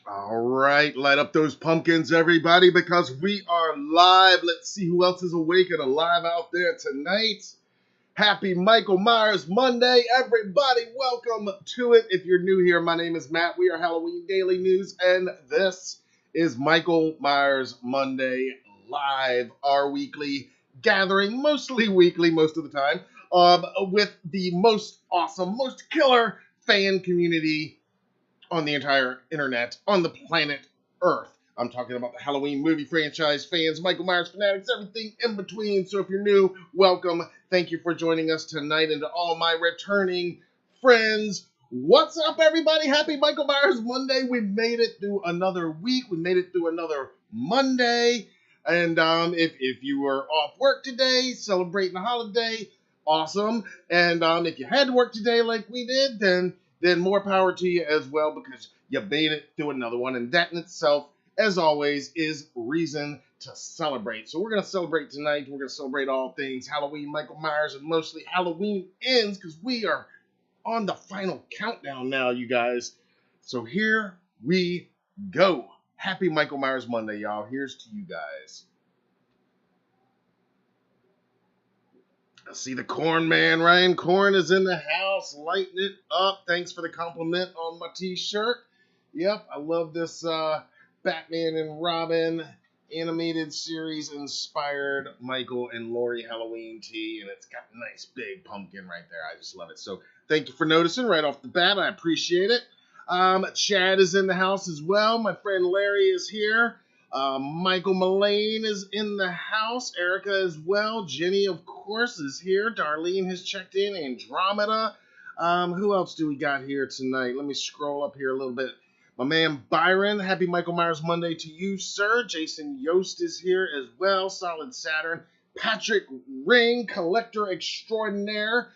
All right, light up those pumpkins, everybody, because we are live. Let's see who else is awake and alive out there tonight. Happy Michael Myers Monday, everybody. Welcome to it. If you're new here, my name is Matt. We are Halloween Daily News, and this is Michael Myers Monday Live, our weekly gathering, mostly weekly most of the time, with the most awesome, most killer fan community on the entire internet, on the planet Earth. I'm talking about the Halloween movie franchise fans, Michael Myers fanatics, everything in between. So if you're new, welcome. Thank you for joining us tonight. And to all my returning friends, what's up, everybody? Happy Michael Myers Monday. We made it through another week. We made it through another Monday. And if you were off work today, celebrating the holiday, awesome. And if you had to work today like we did, then more power to you as well, because you made it through another one. And that in itself, as always, is reason to celebrate. So we're going to celebrate tonight. We're going to celebrate all things Halloween, Michael Myers, and mostly Halloween ends, because we are on the final countdown now, you guys. So here we go. Happy Michael Myers Monday, y'all. Here's to you guys. I see the Corn Man, Ryan Corn is in the house, lighting it up. Thanks for the compliment on my t-shirt. Yep, I love this Batman and Robin animated series inspired Michael and Laurie Halloween tee, and it's got a nice big pumpkin right there. I just love it. So thank you for noticing right off the bat. I appreciate it. Chad is in the house as well. My friend Larry is here. Michael Mullane is in the house. Erica as well. Jenny, of course, is here. Darlene has checked in. Andromeda. Who else do we got here tonight? Let me scroll up here a little bit. My man Byron. Happy Michael Myers Monday to you, sir. Jason Yost is here as well. Solid Saturn. Patrick Ring, collector extraordinaire.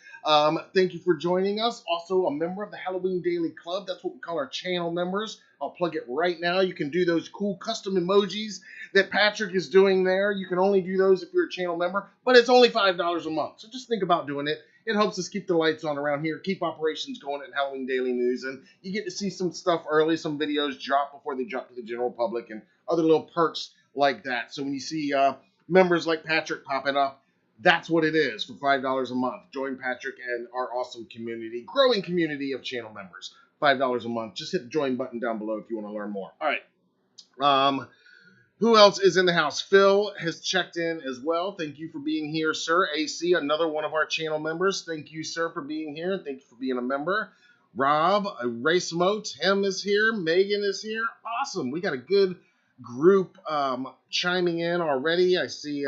Thank you for joining us. Also a member of the Halloween Daily Club. That's what we call our channel members. I'll plug it right now. You can do those cool custom emojis that Patrick is doing there. You can only do those if you're a channel member, but it's only $5 a month. So just think about doing it. It helps us keep the lights on around here, keep operations going at Halloween Daily News, and you get to see some stuff early, some videos drop before they drop to the general public, and other little perks like that. So when you see members like Patrick popping up, that's what it is for $5 a month. Join Patrick and our awesome community, growing community of channel members. $5 a month. Just hit the join button down below if you want to learn more. All right. Who else is in the house? Phil has checked in as well. Thank you for being here, sir. AC, another one of our channel members. Thank you, sir, for being here. Thank you for being a member. Rob, Racemo, Tim is here. Megan is here. Awesome. We got a good group chiming in already. I see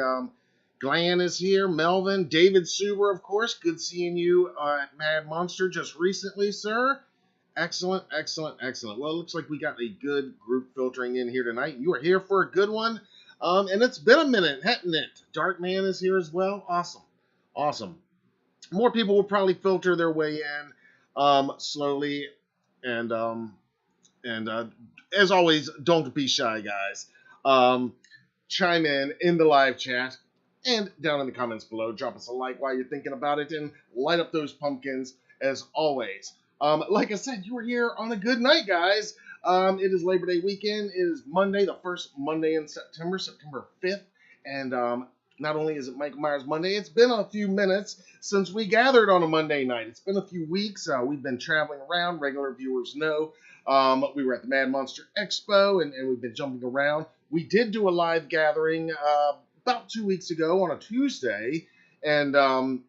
Glenn is here. Melvin. David Suber, of course. Good seeing you at Mad Monster just recently, sir. Excellent, excellent, excellent. Well, it looks like we got a good group filtering in here tonight. You are here for a good one. And it's been a minute, hasn't it? Darkman is here as well. Awesome. Awesome. More people will probably filter their way in slowly. And as always, don't be shy, guys. Chime in the live chat and down in the comments below. Drop us a like while you're thinking about it and light up those pumpkins as always. Like I said, you were here on a good night, guys. It is Labor Day weekend. It is Monday, the first Monday in September, September 5th. And not only is it Michael Myers Monday, it's been a few minutes since we gathered on a Monday night. It's been a few weeks. We've been traveling around. Regular viewers know. We were at the Mad Monster Expo, and we've been jumping around. We did do a live gathering about 2 weeks ago on a Tuesday. And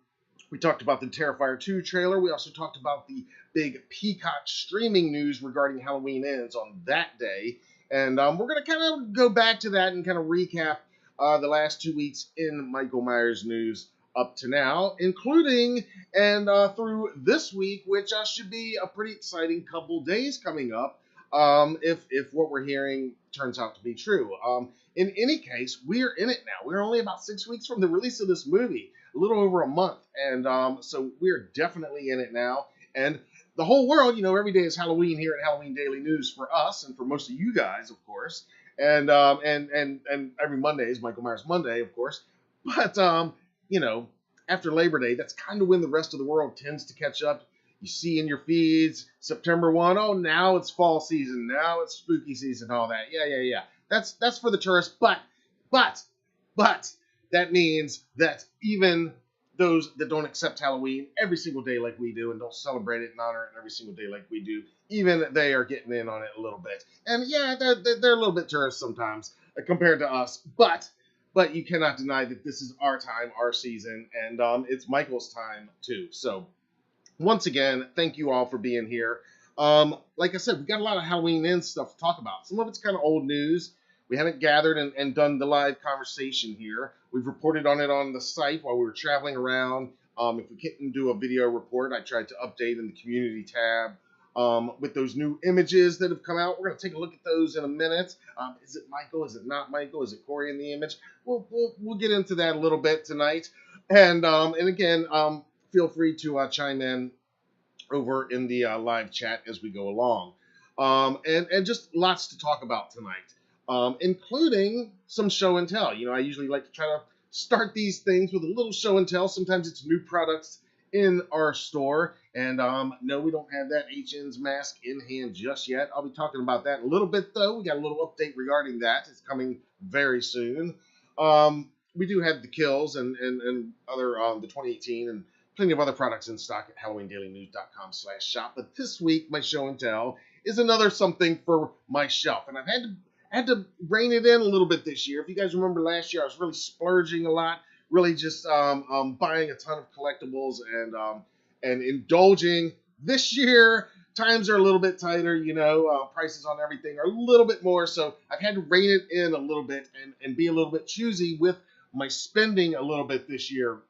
we talked about the Terrifier 2 trailer. We also talked about the big Peacock streaming news regarding Halloween Ends on that day. And we're going to kind of go back to that and kind of recap the last 2 weeks in Michael Myers news up to now, including and through this week, which should be a pretty exciting couple days coming up if what we're hearing turns out to be true. In any case, we're in it now. We're only about 6 weeks from the release of this movie, a little over a month. And so we're definitely in it now. And the whole world, you know, every day is Halloween here at Halloween Daily News for us and for most of you guys, of course. And every Monday is Michael Myers Monday, of course. But, you know, after Labor Day, that's kind of when the rest of the world tends to catch up. you see in your feeds, September 1, oh, now it's fall season, now it's spooky season, all that. Yeah. That's for the tourists, but that means that even those that don't accept Halloween every single day like we do and don't celebrate it and honor it every single day like we do, even they are getting in on it a little bit. And yeah, they're a little bit tourists sometimes compared to us, but you cannot deny that this is our time, our season, and it's Michael's time too. So once again, thank you all for being here. Like I said, we got a lot of Halloween Inn stuff to talk about. Some of it's kind of old news. We haven't gathered and done the live conversation here. We've reported on it on the site while we were traveling around. If we couldn't do a video report, I tried to update in the community tab with those new images that have come out. We're going to take a look at those in a minute. Is it Michael? Is it not Michael? Is it Corey in the image? We'll get into that a little bit tonight. And again, feel free to chime in over in the live chat as we go along. And just lots to talk about tonight, including some show and tell. You know, I usually like to try to start these things with a little show and tell. Sometimes it's new products in our store. And no, we don't have that HN's mask in hand just yet. I'll be talking about that in a little bit, though. We got a little update regarding that. It's coming very soon. We do have the kills and other the 2018 and plenty of other products in stock at HalloweenDailyNews.com/shop. But this week, my show and tell is another something for my shelf. And I've had to rein it in a little bit this year. If you guys remember last year, I was really splurging a lot, really just buying a ton of collectibles and indulging. This year, times are a little bit tighter, you know, prices on everything are a little bit more, so I've had to rein it in a little bit and be a little bit choosy with my spending a little bit this year.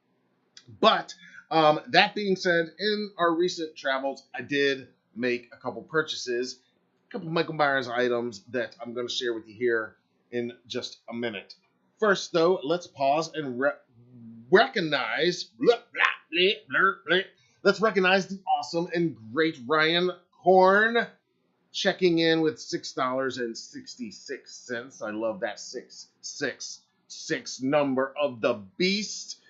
But that being said, in our recent travels, I did make a couple purchases, a couple Michael Myers items that I'm going to share with you here in just a minute. First, though, let's pause and recognize... Let's recognize the awesome and great Ryan Horn checking in with $6.66. I love that 666 number of the beast.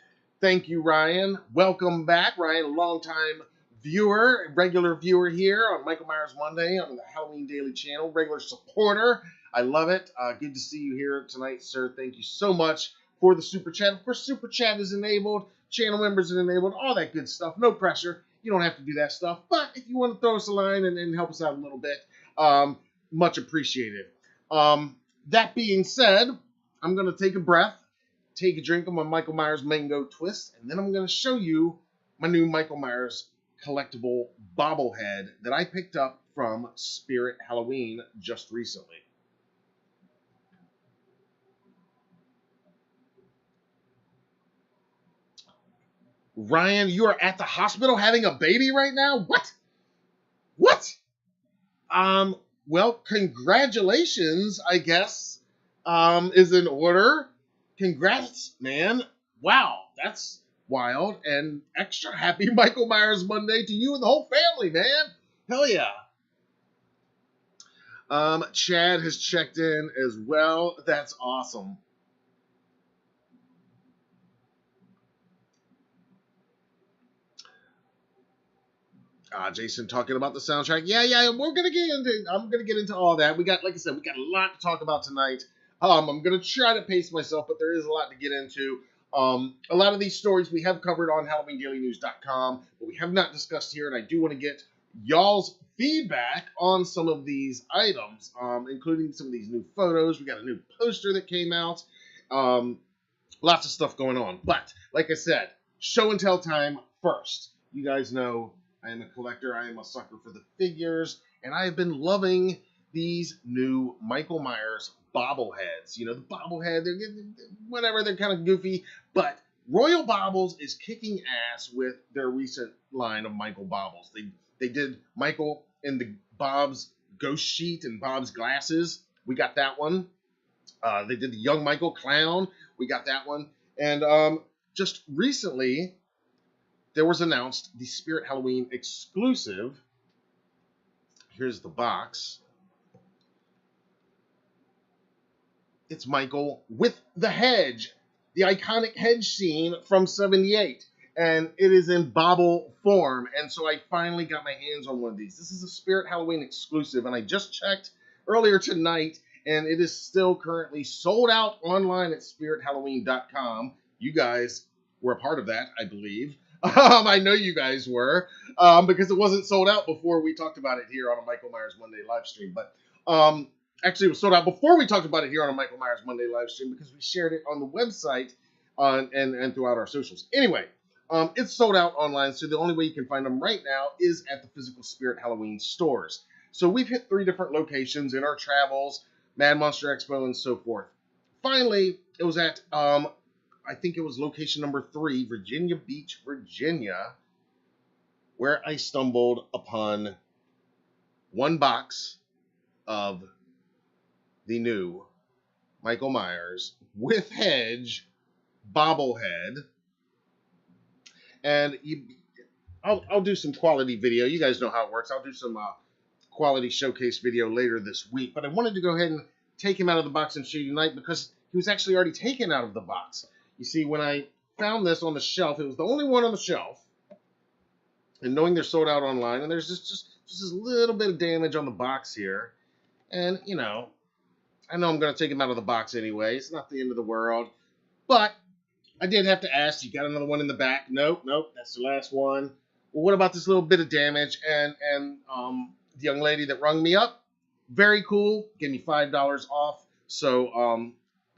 Thank you, Ryan. Welcome back, Ryan, a longtime viewer, regular viewer here on Michael Myers Monday on the Halloween Daily channel, regular supporter. I love it. Good to see you here tonight, sir. Thank you so much for the super chat. Of course, super chat is enabled. Channel members are enabled, all that good stuff. No pressure. You don't have to do that stuff. But if you want to throw us a line and help us out a little bit, much appreciated. That being said, I'm going to take a breath, take a drink of my Michael Myers Mango Twist, and then I'm going to show you my new Michael Myers collectible bobblehead that I picked up from Spirit Halloween just recently. Ryan, you are at the hospital having a baby right now? What? Well, congratulations, I guess, is in order. Congrats, man. Wow, that's wild. And extra happy Michael Myers Monday to you and the whole family, man. Hell yeah. Chad has checked in as well. That's awesome. Jason talking about the soundtrack. Yeah, I'm gonna get into all that. Like I said, we got a lot to talk about tonight. I'm gonna try to pace myself, but there is a lot to get into. A lot of these stories we have covered on HalloweenDailyNews.com, but we have not discussed here, and I do want to get y'all's feedback on some of these items, including some of these new photos. We got a new poster that came out. Lots of stuff going on. But, like I said, show and tell time first. You guys know I am a collector. I am a sucker for the figures. And I have been loving these new Michael Myers bobbleheads. You know, the bobblehead, they're kind of goofy. But Royal Bobbles is kicking ass with their recent line of Michael Bobbles. They did Michael in the Bob's Ghost Sheet and Bob's Glasses. We got that one. They did the Young Michael Clown. We got that one. And just recently, there was announced the Spirit Halloween exclusive. Here's the box. It's Michael with the hedge, the iconic hedge scene from '78. and it is in Bobble form. And so I finally got my hands on one of these. This is a Spirit Halloween exclusive, and I just checked earlier tonight, and it is still currently sold out online at spirithalloween.com. You guys were a part of that, I believe. I know you guys were, because it wasn't sold out before we talked about it here on a Michael Myers Monday live stream. But actually, it was sold out before we talked about it here on a Michael Myers Monday live stream, because we shared it on the website and throughout our socials. Anyway, it's sold out online, so the only way you can find them right now is at the physical Spirit Halloween stores. So we've hit 3 different locations in our travels, Mad Monster Expo, and so forth. Finally, it was at, I think it was location number 3, Virginia Beach, Virginia, where I stumbled upon one box of the new Michael Myers with Hedge bobblehead. And I'll do some quality video. You guys know how it works. I'll do some quality showcase video later this week. But I wanted to go ahead and take him out of the box and show you tonight, because he was actually already taken out of the box. You see, when I found this on the shelf, it was the only one on the shelf. And knowing they're sold out online, and there's just this little bit of damage on the box here. And, you know, I know I'm going to take him out of the box anyway. It's not the end of the world. But I did have to ask, you got another one in the back? Nope, that's the last one. Well, what about this little bit of damage? And the young lady that rung me up, very cool, gave me $5 off. So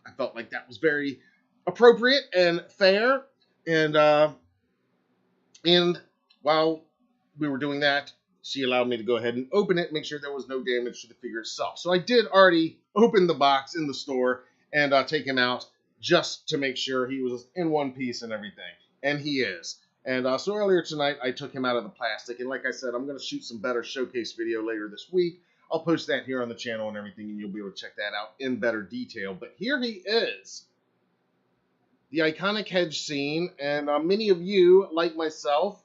I felt like that was very appropriate and fair. And while we were doing that, she allowed me to go ahead and open it, make sure there was no damage to the figure itself. So I did already open the box in the store and take him out, just to make sure he was in one piece and everything. And he is. And so earlier tonight, I took him out of the plastic. And like I said, I'm going to shoot some better showcase video later this week. I'll post that here on the channel and everything, and you'll be able to check that out in better detail. But here he is. The iconic Hedge scene. And many of you, like myself,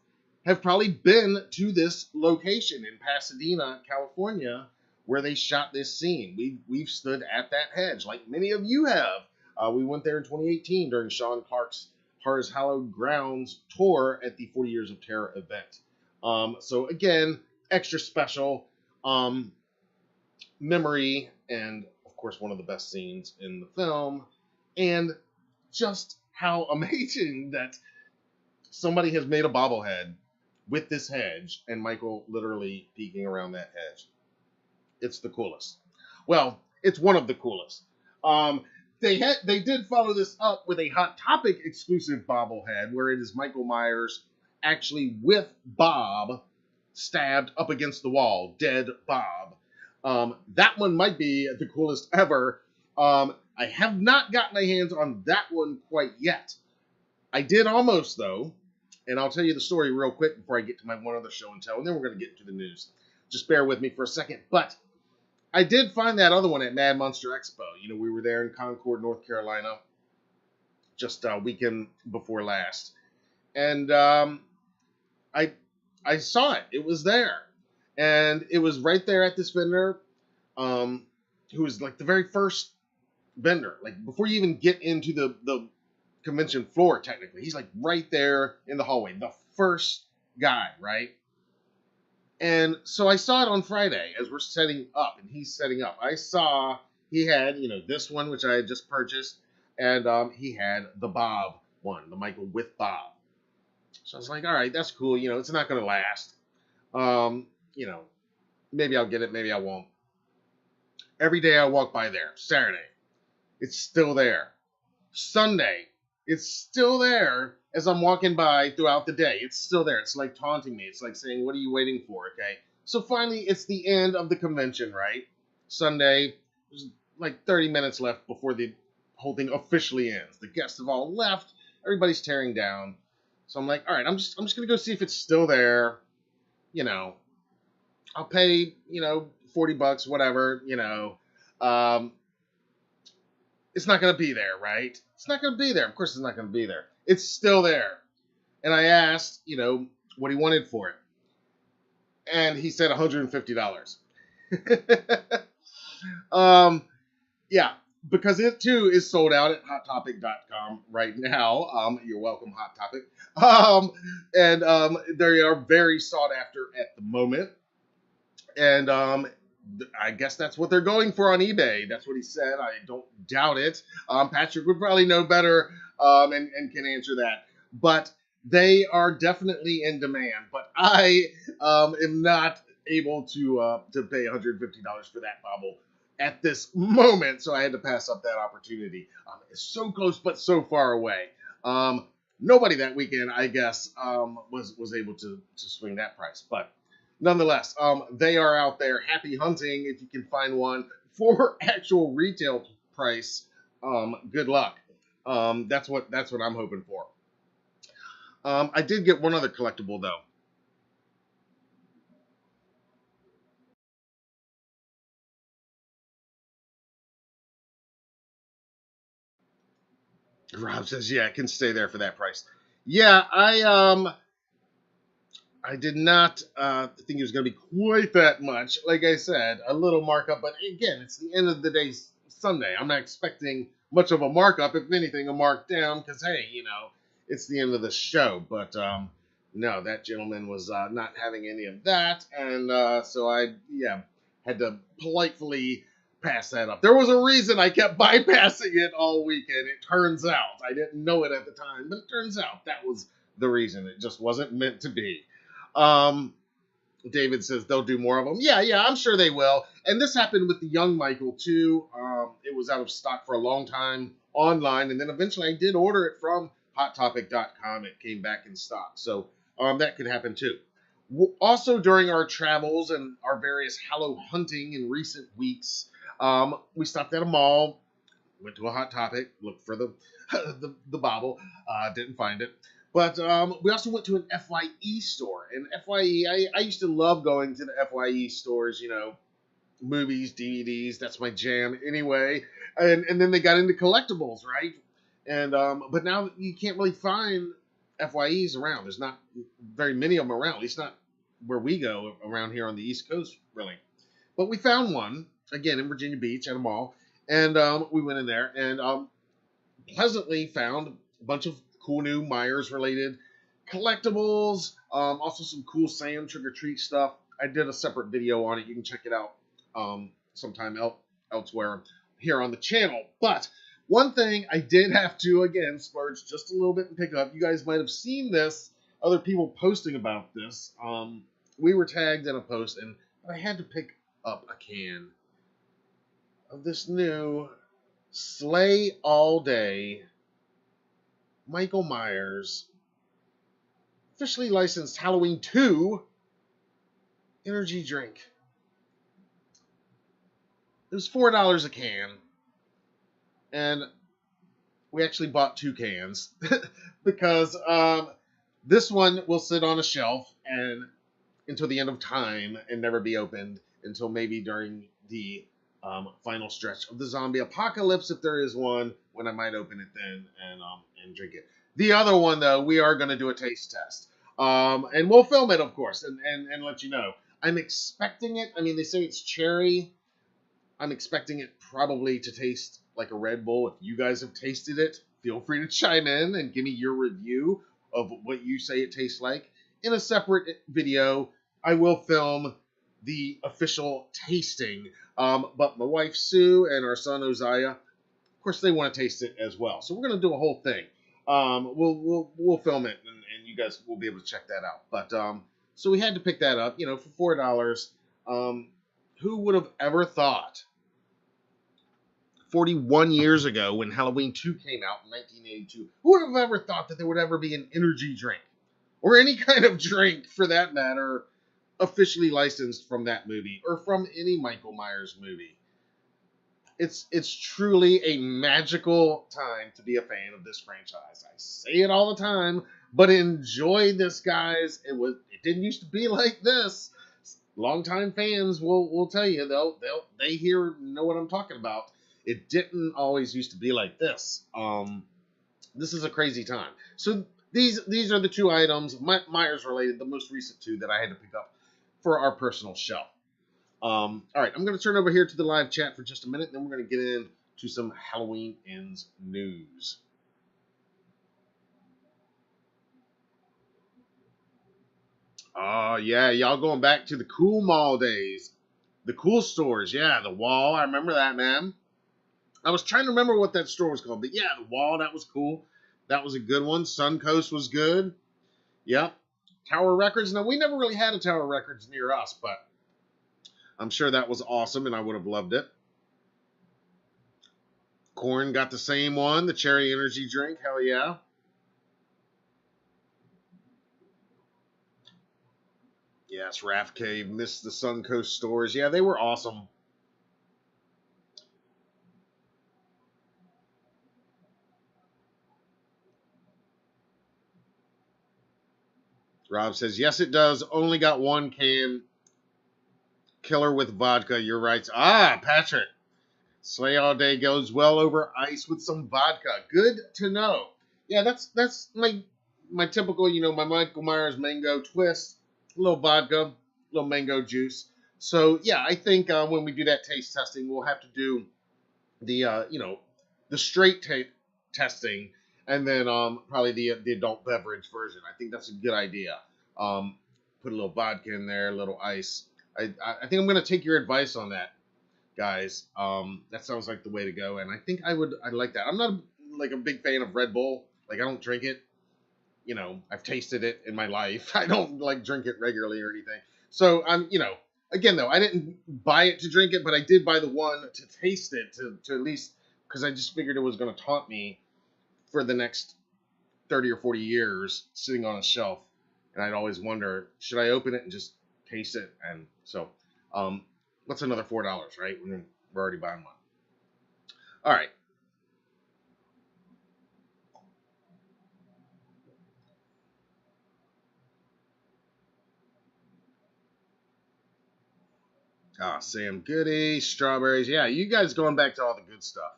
have probably been to this location in Pasadena, California, where they shot this scene. We've stood at that hedge, like many of you have. We went there in 2018 during Sean Clark's Horror's Hallowed Grounds tour at the 40 Years of Terror event. So again, extra special memory, and of course one of the best scenes in the film. And just how amazing that somebody has made a bobblehead with this hedge, and Michael literally peeking around that hedge. It's the coolest. Well, it's one of the coolest. They did follow this up with a Hot Topic exclusive bobblehead, where it is Michael Myers actually with Bob stabbed up against the wall, dead Bob. That one might be the coolest ever. I have not got my hands on that one quite yet. I did almost, though, and I'll tell you the story real quick before I get to my one other show and tell, and then we're going to get to the news. Just bear with me for a second. But I did find that other one at Mad Monster Expo. You know, we were there in Concord, North Carolina, just a weekend before last. And I saw it. It was there. And it was right there at this vendor, who was like the very first vendor. Like before you even get into the convention floor, technically. He's like right there in the hallway. The first guy, right? And so I saw it on Friday as we're setting up, and he's setting up. I saw he had, you know, this one, which I had just purchased, and he had the Bob one, the Michael with Bob. So I was like, all right, that's cool. You know, it's not going to last. You know, maybe I'll get it, maybe I won't. Every day I walk by there. Saturday, it's still there. Sunday, it's still there. As I'm walking by throughout the day, it's still there. It's like taunting me. It's like saying, what are you waiting for, okay? So finally, it's the end of the convention, right? Sunday, there's like 30 minutes left before the whole thing officially ends. The guests have all left. Everybody's tearing down. So I'm like, all right, I'm just going to go see if it's still there. You know, I'll pay, you know, $40, whatever, you know. It's not going to be there, right? It's not going to be there. Of course it's not going to be there. It's still there. And I asked, you know, what he wanted for it. And he said $150. Yeah. because it too is sold out at HotTopic.com right now. You're welcome, Hot Topic. And they are very sought after at the moment. And I guess that's what they're going for on eBay. That's what he said. I don't doubt it. Patrick would probably know better and can answer that. But they are definitely in demand. But I am not able to pay $150 for that Bobble at this moment, so I had to pass up that opportunity. It's so close, but so far away. Nobody that weekend, I guess, was able to swing that price. But nonetheless, they are out there. Happy hunting if you can find one for actual retail price. Good luck. That's what I'm hoping for. I did get one other collectible though. Rob says, "Yeah, it can stay there for that price." Yeah, I did not think it was going to be quite that much. Like I said, a little markup, but again, it's the end of the day Sunday. I'm not expecting much of a markup. If anything, a markdown, because hey, it's the end of the show. But no, that gentleman was not having any of that, and so I had to politely pass that up. There was a reason I kept bypassing it all weekend. It turns out I didn't know it at the time, but it turns out that was the reason. It just wasn't meant to be. David says they'll do more of them. Yeah, I'm sure they will. And this happened with the young Michael too. It was out of stock for a long time online, and then eventually I did order it from HotTopic.com. It came back in stock, so that could happen too. Also, during our travels and our various Hallow hunting in recent weeks, we stopped at a mall, went to a Hot Topic, looked for the the Bobble, didn't find it. But we also went to an FYE store. And FYE, I used to love going to the FYE stores, movies, DVDs, that's my jam anyway. And then they got into collectibles, right? And but now you can't really find FYEs around. There's not very many of them around, at least not where we go around here on the East Coast, really. But we found one, again, in Virginia Beach at a mall. And we went in there and pleasantly found a bunch of cool new Myers related collectibles, also some cool Sam Trick or Treat stuff. I did a separate video on it. You can check it out sometime elsewhere here on the channel. But one thing I did have to, again, splurge just a little bit and pick up. You guys might have seen this, other people posting about this. We were tagged in a post, and I had to pick up a can of this new Slay All Day Michael Myers officially licensed Halloween 2 energy drink. It was $4 a can, and we actually bought 2 cans because this one will sit on a shelf and until the end of time and never be opened until maybe during the final stretch of the zombie apocalypse, if there is one, when I might open it then and drink it. The other one, though, we are going to do a taste test. And we'll film it, of course, and let you know. I'm expecting it. I mean, they say it's cherry. I'm expecting it probably to taste like a Red Bull. If you guys have tasted it, feel free to chime in and give me your review of what you say it tastes like. In a separate video, I will film the official tasting. But my wife Sue and our son Uzziah, of course, they want to taste it as well. So we're going to do a whole thing. We'll film it, and you guys will be able to check that out. But so we had to pick that up, for $4. Who would have ever thought 41 years ago when Halloween 2 came out in 1982, who would have ever thought that there would ever be an energy drink or any kind of drink for that matter officially licensed from that movie or from any Michael Myers movie? It's truly a magical time to be a fan of this franchise. I say it all the time, but enjoy this, guys. It didn't used to be like this. Longtime fans will tell you they know what I'm talking about. It didn't always used to be like this. This is a crazy time. So these are the 2 items, Myers related, the most recent 2 that I had to pick up for our personal shelf. All right, I'm going to turn over here to the live chat for just a minute, then we're going to get to some Halloween Ends news. Oh, yeah, y'all going back to the cool mall days. The cool stores, yeah, the Wall. I remember that, man. I was trying to remember what that store was called, but yeah, the Wall, that was cool. That was a good one. Suncoast was good. Yep. Tower Records. Now, we never really had a Tower Records near us, but I'm sure that was awesome, and I would have loved it. Corn got the same one, the cherry energy drink. Hell yeah. Yes, Raft Cave missed the Suncoast stores. Yeah, they were awesome. Rob says, yes, it does. Only got one can. Killer with vodka. You're right. Ah, Patrick. Slay all day goes well over ice with some vodka. Good to know. Yeah, that's my typical, my Michael Myers mango twist. A little vodka, a little mango juice. So yeah, I think when we do that taste testing, we'll have to do the the straight testing, and then probably the adult beverage version. I think that's a good idea. Put a little vodka in there, a little ice. I think I'm gonna take your advice on that, guys. That sounds like the way to go, and I think I'd like that. I'm not like a big fan of Red Bull. Like I don't drink it. I've tasted it in my life. I don't like drink it regularly or anything. So I'm, again though, I didn't buy it to drink it, but I did buy the one to taste it to at least because I just figured it was going to taunt me for the next 30 or 40 years sitting on a shelf, and I'd always wonder, should I open it and just taste it? And so, what's another $4, right? We're already buying one. All right. Ah, Sam Goody, strawberries. Yeah, you guys going back to all the good stuff.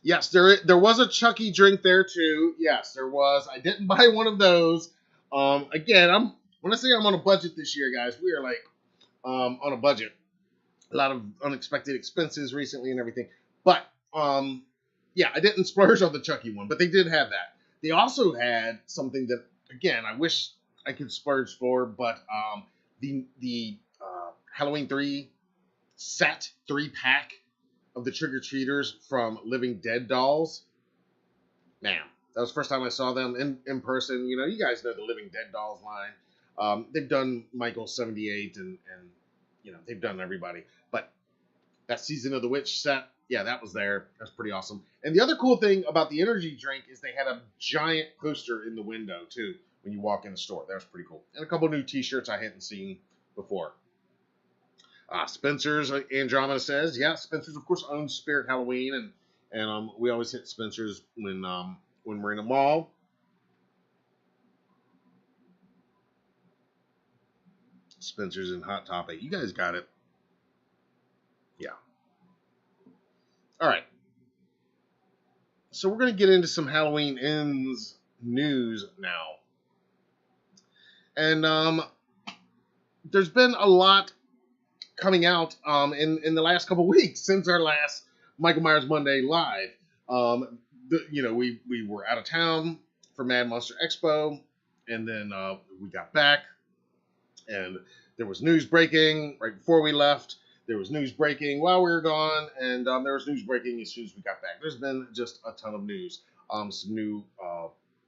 Yes, there was a Chucky drink there too. Yes, there was. I didn't buy one of those. Again, when I say I'm on a budget this year, guys, we are like on a budget. A lot of unexpected expenses recently and everything. But yeah, I didn't splurge on the Chucky one, but they did have that. They also had something that again I wish I could splurge for, but the Halloween 3 set 3-pack of the trick or treaters from Living Dead dolls. Man, that was the first time I saw them in person. You guys know the Living Dead dolls line. They've done Michael 78 and they've done everybody. But that Season of the Witch set, yeah, that was there. That's pretty awesome. And the other cool thing about the energy drink is they had a giant poster in the window too when you walk in the store. That was pretty cool. And a couple new T-shirts I hadn't seen before. Spencer's, Andromeda says, yeah, Spencer's of course owns Spirit Halloween, and we always hit Spencer's when we're in a mall. Spencer's and Hot Topic, you guys got it. Yeah. All right. So we're gonna get into some Halloween Ends news now, and there's been a lot coming out in the last couple weeks since our last Michael Myers Monday live. We were out of town for Mad Monster Expo, and then we got back, and there was news breaking right before we left. There was news breaking while we were gone, and there was news breaking as soon as we got back. There's been just a ton of news. Some new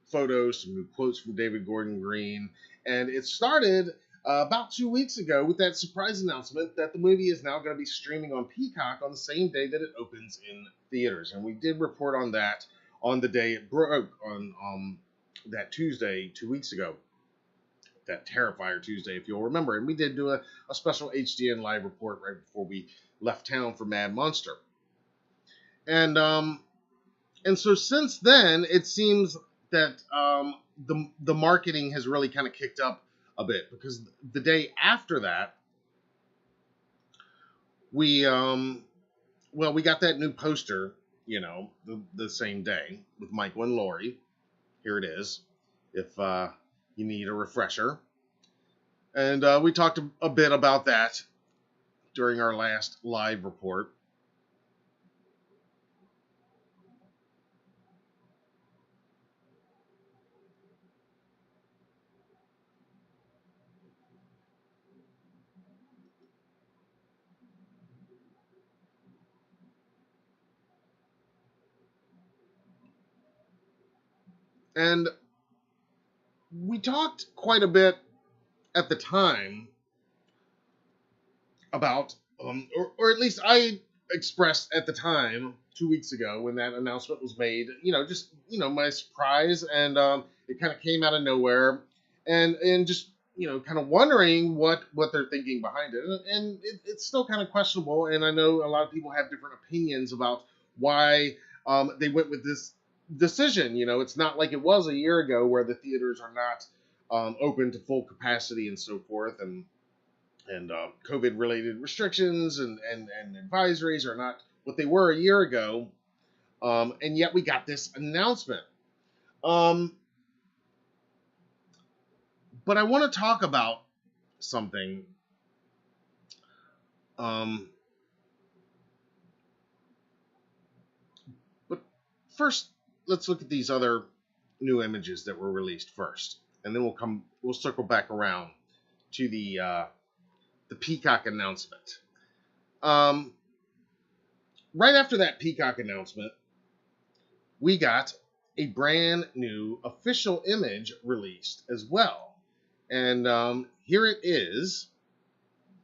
photos, some new quotes from David Gordon Green, and it started about 2 weeks ago with that surprise announcement that the movie is now going to be streaming on Peacock on the same day that it opens in theaters. And we did report on that on the day it broke on that Tuesday 2 weeks ago. That Terrifier Tuesday, if you'll remember. And we did do a special HDN live report right before we left town for Mad Monster. And so since then, it seems that the marketing has really kind of kicked up a bit, because the day after that, we got that new poster, the same day with Michael and Laurie. Here it is, if you need a refresher. And we talked a bit about that during our last live report. And we talked quite a bit at the time about, or at least I expressed at the time 2 weeks ago when that announcement was made, just, my surprise, and it kind of came out of nowhere, and just, kind of wondering what they're thinking behind it. And it's still kind of questionable, and I know a lot of people have different opinions about why they went with this decision. It's not like it was a year ago where the theaters are not open to full capacity and so forth, and COVID-related restrictions and advisories are not what they were a year ago, and yet we got this announcement. But I want to talk about something. But first, let's look at these other new images that were released first, and then we'll circle back around to the Peacock announcement. Right after that Peacock announcement, we got a brand new official image released as well. And here it is.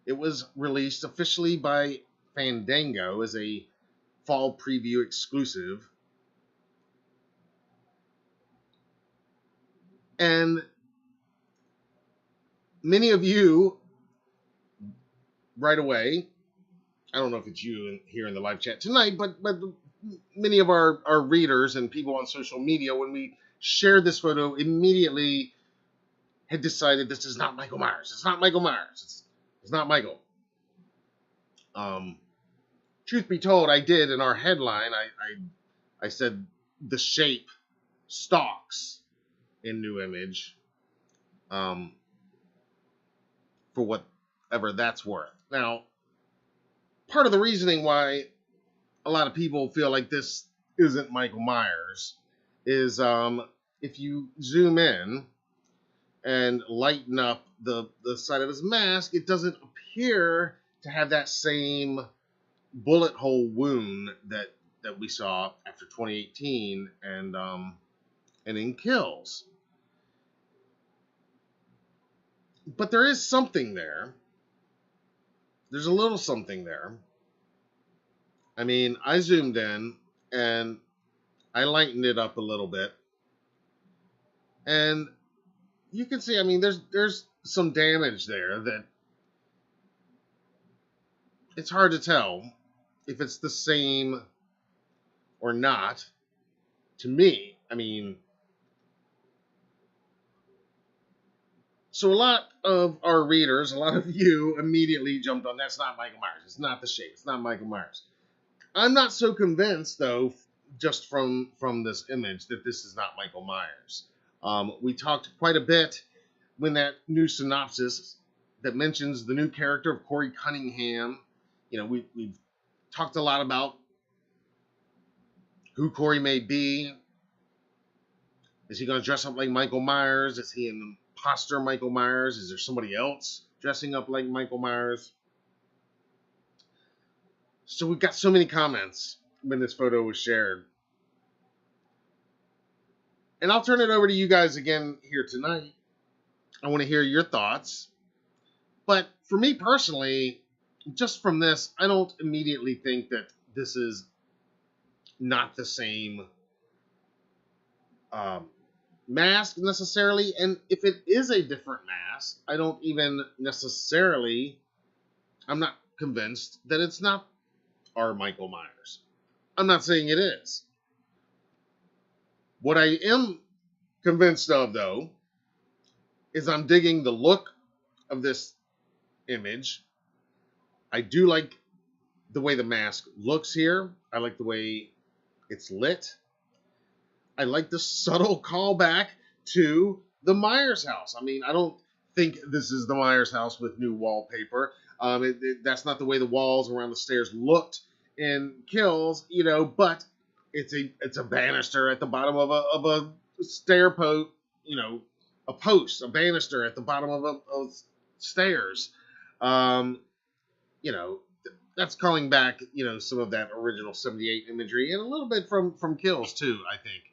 It was released officially by Fandango as a fall preview exclusive. And many of you, right away, I don't know if it's you here in the live chat tonight, but many of our readers and people on social media, when we shared this photo, immediately had decided this is not Michael Myers. It's not Michael Myers. It's not Michael. Truth be told, I did in our headline, I said the shape stalks in new image, for whatever that's worth. Now, part of the reasoning why a lot of people feel like this isn't Michael Myers is if you zoom in and lighten up the side of his mask, it doesn't appear to have that same bullet hole wound that we saw after 2018 and in Kills. But there is something there. There's a little something there. I mean, I zoomed in and I lightened it up a little bit, and you can see, I mean, there's some damage there that it's hard to tell if it's the same or not. To me, I mean, so a lot of our readers, a lot of you immediately jumped on, that's not Michael Myers. It's not the shape. It's not Michael Myers. I'm not so convinced, though, just from this image, that this is not Michael Myers. We talked quite a bit when that new synopsis that mentions the new character of Corey Cunningham. We've talked a lot about who Corey may be. Is he going to dress up like Michael Myers? Is he an imposter Michael Myers? Is there somebody else dressing up like Michael Myers? So we've got so many comments when this photo was shared. And I'll turn it over to you guys again here tonight. I want to hear your thoughts. But for me personally, just from this, I don't immediately think that this is not the same mask necessarily. And if it is a different mask, I don't even necessarily, I'm not convinced that it's not our Michael Myers. I'm not saying it is. What I am convinced of, though, is I'm digging the look of this image. I do like the way the mask looks here. I like the way it's lit. I like the subtle callback to the Myers house. I mean, I don't think this is the Myers house with new wallpaper. That's not the way the walls around the stairs looked in Kills, but it's a banister at the bottom of a stair post, a post, a banister at the bottom of stairs. That's calling back, some of that original 78 imagery and a little bit from Kills too, I think.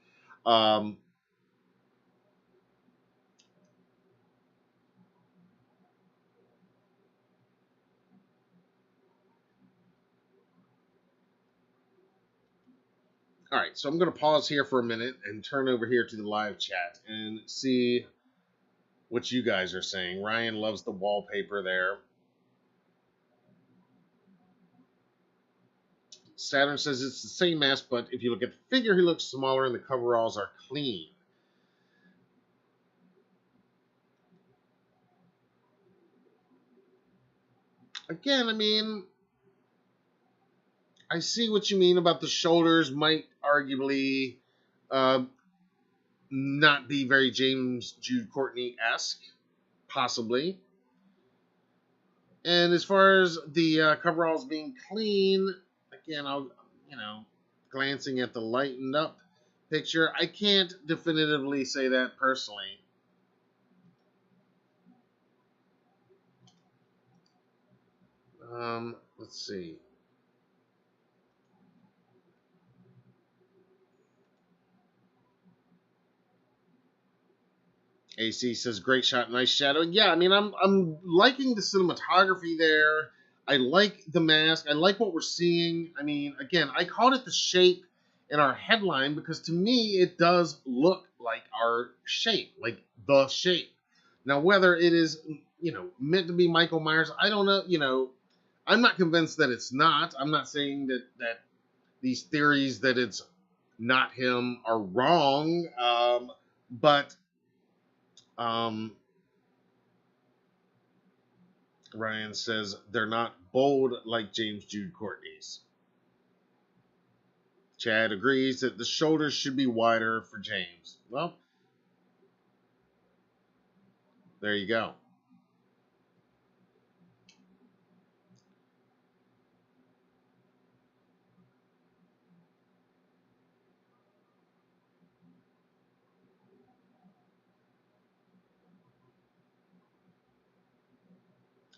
All right, so I'm going to pause here for a minute and turn over here to the live chat and see what you guys are saying. Ryan loves the wallpaper there. Saturn says it's the same mask, but if you look at the figure, he looks smaller and the coveralls are clean. Again, I mean, I see what you mean about the shoulders might arguably uh, not be very James Jude Courtney-esque, possibly. And as far as the coveralls being clean, again, glancing at the lightened up picture, I can't definitively say that personally. Let's see. AC says, "Great shot, nice shadow." Yeah, I mean, I'm liking the cinematography there. I like the mask. I like what we're seeing. I mean, again, I called it the shape in our headline because to me it does look like our shape, like the shape. Now, whether it is meant to be Michael Myers, I don't know. I'm not convinced that it's not. I'm not saying that these theories that it's not him are wrong, but. Ryan says they're not bold like James Jude Courtney's. Chad agrees that the shoulders should be wider for James. Well, there you go.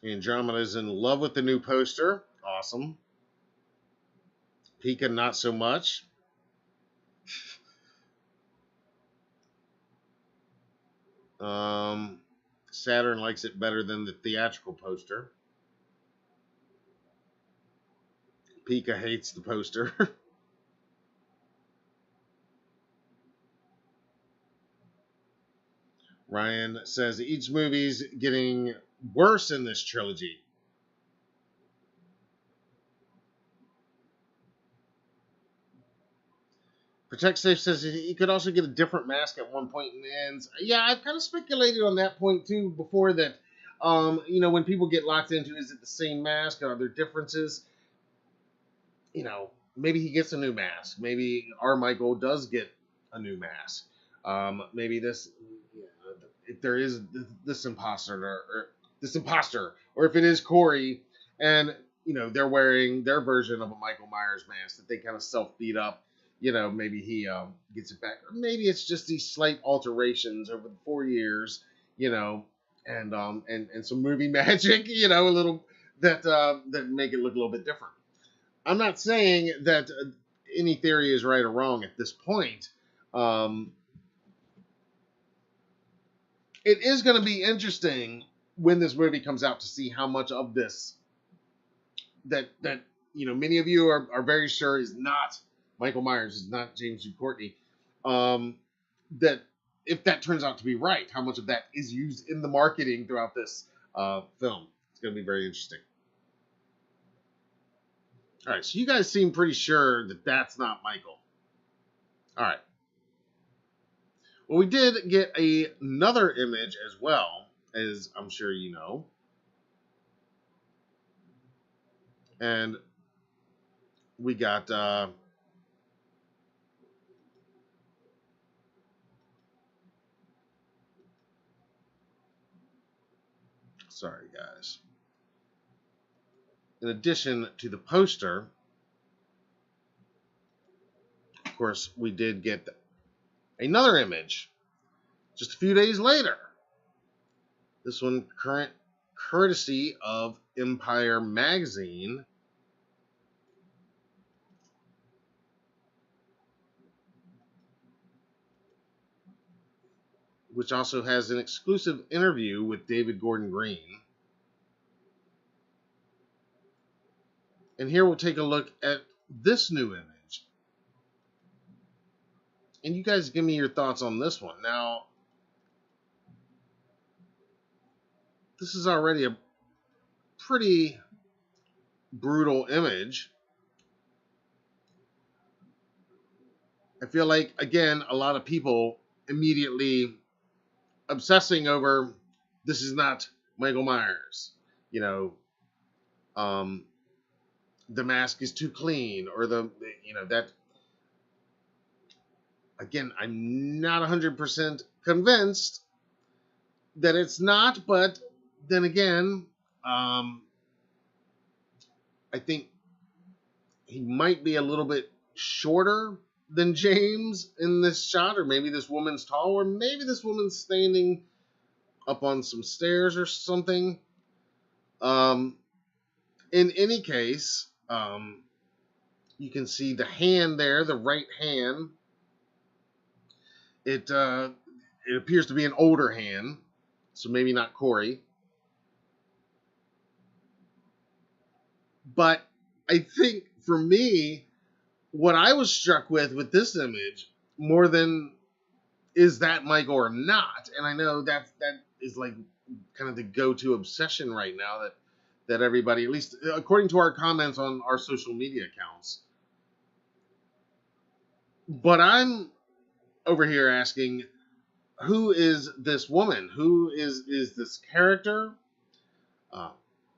Andromeda's in love with the new poster. Awesome. Pika, not so much. Saturn likes it better than the theatrical poster. Pika hates the poster. Ryan says each movie's getting worse in this trilogy. Protect Safe says he could also get a different mask at one point in the ends. Yeah, I've kind of speculated on that point too before that, when people get locked into, is it the same mask? Are there differences? Maybe he gets a new mask. Maybe our Michael does get a new mask. Maybe if there is this imposter, or if it is Corey, and they're wearing their version of a Michael Myers mask that they kind of self beat up. Maybe he gets it back, or maybe it's just these slight alterations over the 4 years. And some movie magic. A little that make it look a little bit different. I'm not saying that any theory is right or wrong at this point. It is going to be interesting when this movie comes out to see how much of this that many of you are very sure is not Michael Myers, is not James Jude Courtney. That if that turns out to be right, how much of that is used in the marketing throughout this film? It's going to be very interesting. All right, so you guys seem pretty sure that that's not Michael. All right. Well, we did get another image as well, as I'm sure you know. And we got sorry guys. In addition to the poster, of course, we did get another image just a few days later. This one courtesy of Empire Magazine. Which also has an exclusive interview with David Gordon Green. And here we'll take a look at this new image. And you guys give me your thoughts on this one. Now, this is already a pretty brutal image. I feel like, again, a lot of people immediately obsessing over this is not Michael Myers. You know, the mask is too clean, or that. Again, I'm not 100% convinced that it's not, but then again, I think he might be a little bit shorter than James in this shot, or maybe this woman's tall, or maybe this woman's standing up on some stairs or something. In any case, you can see the hand there, the right hand. It appears to be an older hand, so maybe not Corey. But I think for me, what I was struck with this image more than is that Michael or not, and I know that is like kind of the go-to obsession right now that everybody, at least according to our comments on our social media accounts. But I'm over here asking, who is this woman? Who is this character?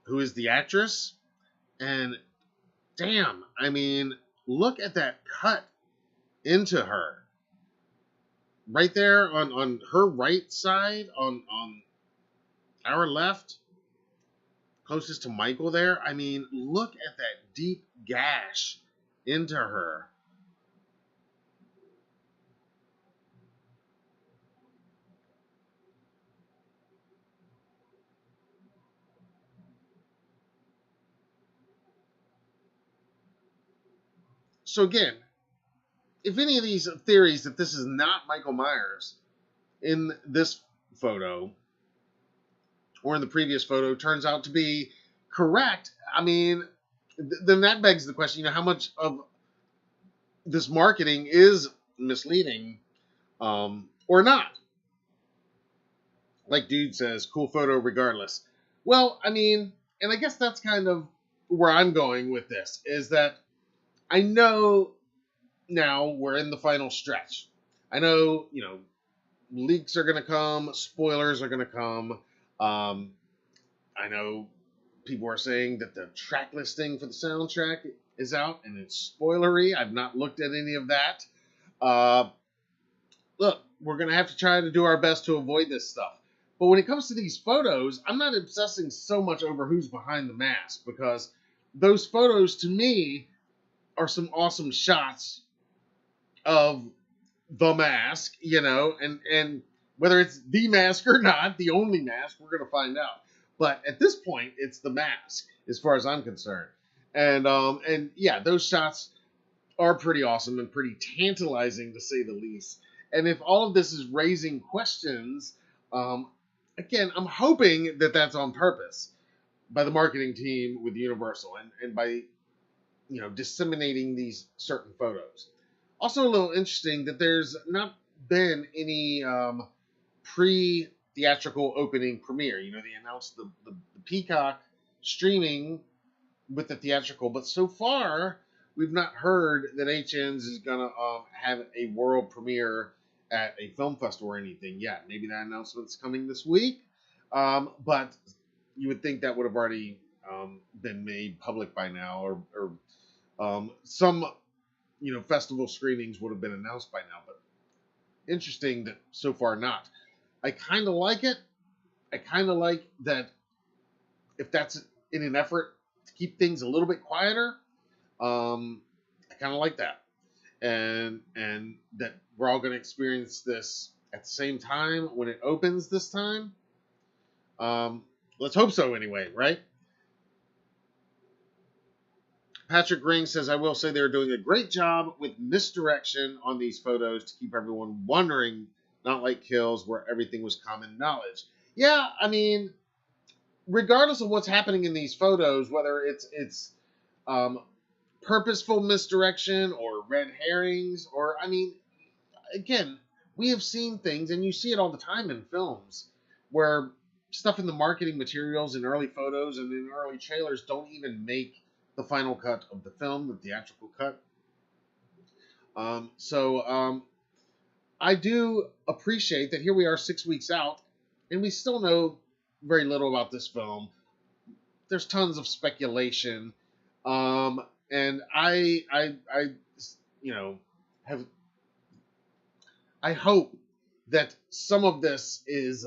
Who is the actress? And damn, I mean, look at that cut into her. Right there on her right side, on our left, closest to Michael there. I mean, look at that deep gash into her. So again, if any of these theories that this is not Michael Myers in this photo or in the previous photo turns out to be correct, I mean, then that begs the question, how much of this marketing is misleading or not? Like Dude says, cool photo regardless. Well, I mean, and I guess that's kind of where I'm going with this, is that I know now we're in the final stretch. I know, leaks are going to come, spoilers are going to come. I know people are saying that the track listing for the soundtrack is out and it's spoilery. I've not looked at any of that. Look, we're going to have to try to do our best to avoid this stuff. But when it comes to these photos, I'm not obsessing so much over who's behind the mask, because those photos to me are some awesome shots of the mask, and whether it's the mask or not, the only mask, we're going to find out. But at this point, it's the mask, as far as I'm concerned. And yeah, those shots are pretty awesome and pretty tantalizing, to say the least. And if all of this is raising questions, again, I'm hoping that that's on purpose by the marketing team with Universal and by, disseminating these certain photos. Also a little interesting that there's not been any pre-theatrical opening premiere. They announced the Peacock streaming with the theatrical, but so far we've not heard that HN's is going to have a world premiere at a film festival or anything yet. Maybe that announcement's coming this week, but you would think that would have already been made public by now, or some festival screenings would have been announced by now. But interesting that so far not. I kind of like it. I kind of like that if that's in an effort to keep things a little bit quieter. I kind of like that. And that we're all going to experience this at the same time when it opens this time. Let's hope so anyway, right? Patrick Ring says, I will say they're doing a great job with misdirection on these photos to keep everyone wondering, not like Kills, where everything was common knowledge. Yeah, I mean, regardless of what's happening in these photos, whether it's purposeful misdirection or red herrings, or, I mean, again, we have seen things, and you see it all the time in films, where stuff in the marketing materials and early photos and in early trailers don't even make the final cut of the film, the theatrical cut. So I do appreciate that here we are 6 weeks out, and we still know very little about this film. There's tons of speculation, and you know, have I hope that some of this is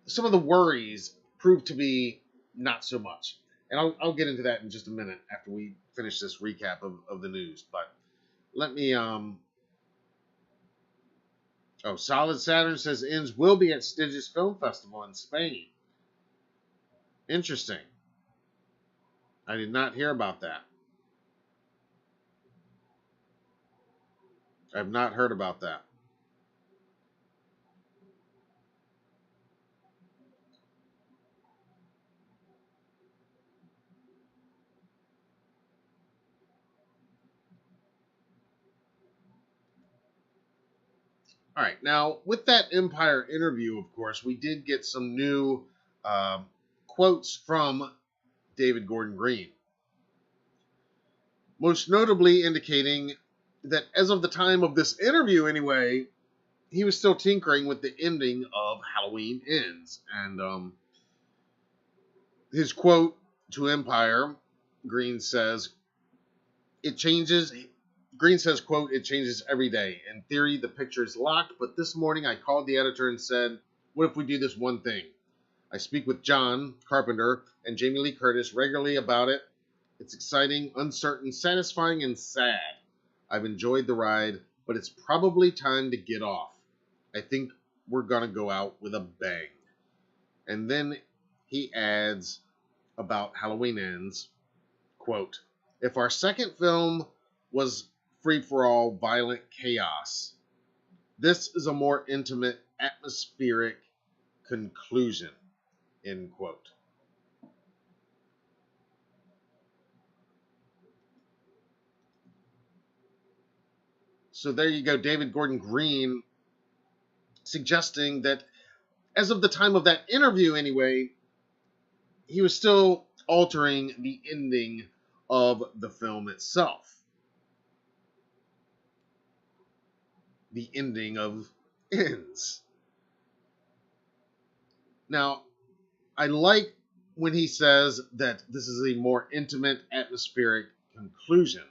some of the worries prove to be not so much, and I'll get into that in just a minute after we finish this recap of the news. But let me Oh, Solid Saturn says Ends will be at Stygius Film Festival in Spain. Interesting. I did not hear about that. I've not heard about that. All right. Now, with that Empire interview, of course, we did get some new quotes from David Gordon Green. Most notably indicating that as of the time of this interview, anyway, he was still tinkering with the ending of Halloween Ends. And his quote to Empire, Green says, it changes. Green says, quote, it changes every day. In theory, the picture is locked, but this morning I called the editor and said, what if we do this one thing? I speak with John Carpenter and Jamie Lee Curtis regularly about it. It's exciting, uncertain, satisfying, and sad. I've enjoyed the ride, but it's probably time to get off. I think we're going to go out with a bang. And then he adds about Halloween Ends, quote, if our second film was free-for-all violent chaos, this is a more intimate, atmospheric conclusion, end quote. So there you go, David Gordon Green suggesting that as of the time of that interview anyway, he was still altering the ending of the film itself. The ending of Ends. Now, I like when he says that this is a more intimate, atmospheric conclusion.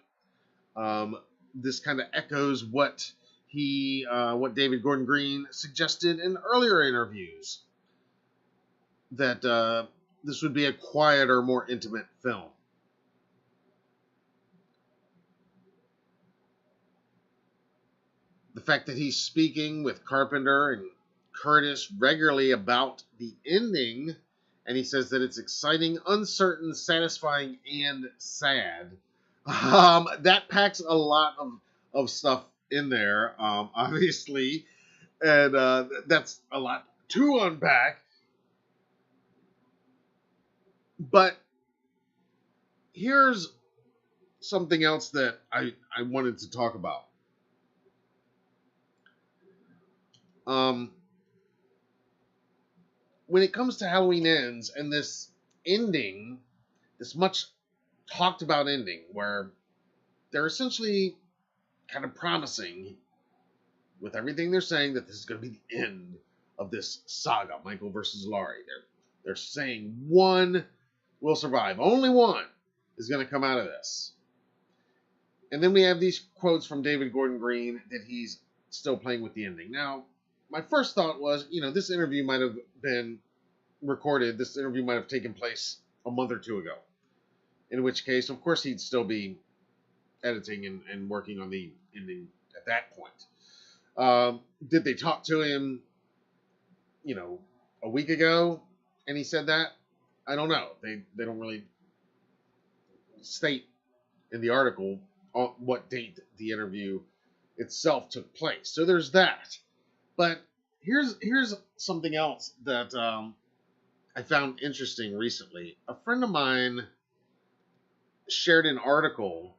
This kind of echoes what David Gordon Green suggested in earlier interviews, that this would be a quieter, more intimate film. The fact that he's speaking with Carpenter and Curtis regularly about the ending, and he says that it's exciting, uncertain, satisfying, and sad. That packs a lot of stuff in there, obviously, and that's a lot to unpack. But here's something else that I wanted to talk about. When it comes to Halloween Ends and this ending, this much talked about ending, where they're essentially kind of promising, with everything they're saying, that this is going to be the end of this saga, Michael versus Laurie. They're saying one will survive. Only one is going to come out of this. And then we have these quotes from David Gordon Green that he's still playing with the ending. Now, my first thought was, this interview might have been recorded. This interview might have taken place a month or two ago. In which case, of course, he'd still be editing and working on the ending at that point. Did they talk to him, a week ago, and he said that? I don't know. They don't really state in the article on what date the interview itself took place. So there's that. But here's something else that I found interesting recently. A friend of mine shared an article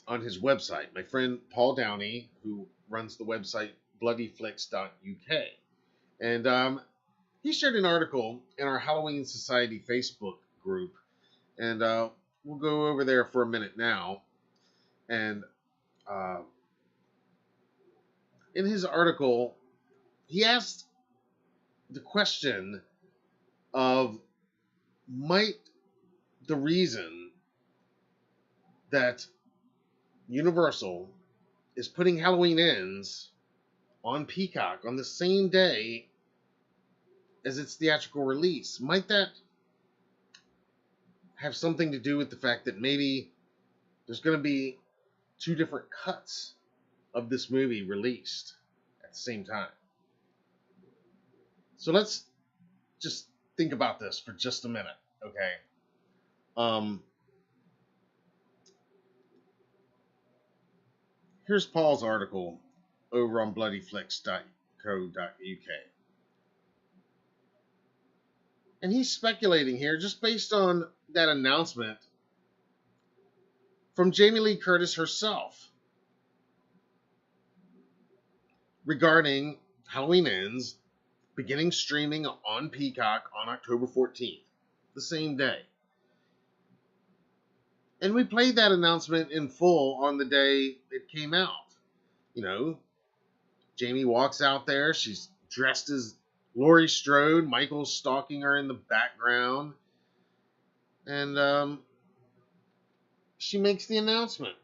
on his website. My friend Paul Downey, who runs the website bloodyflix.uk. And he shared an article in our Halloween Society Facebook group. And we'll go over there for a minute now. And in his article, he asked the question of, might the reason that Universal is putting Halloween Ends on Peacock on the same day as its theatrical release, might that have something to do with the fact that maybe there's going to be two different cuts of this movie released at the same time? So let's just think about this for just a minute, okay? Here's Paul's article over on bloodyflix.co.uk. And he's speculating here just based on that announcement from Jamie Lee Curtis herself regarding Halloween Ends beginning streaming on Peacock on October 14th, the same day. And we played that announcement in full on the day it came out. You know, Jamie walks out there. She's dressed as Laurie Strode. Michael's stalking her in the background. And she makes the announcement.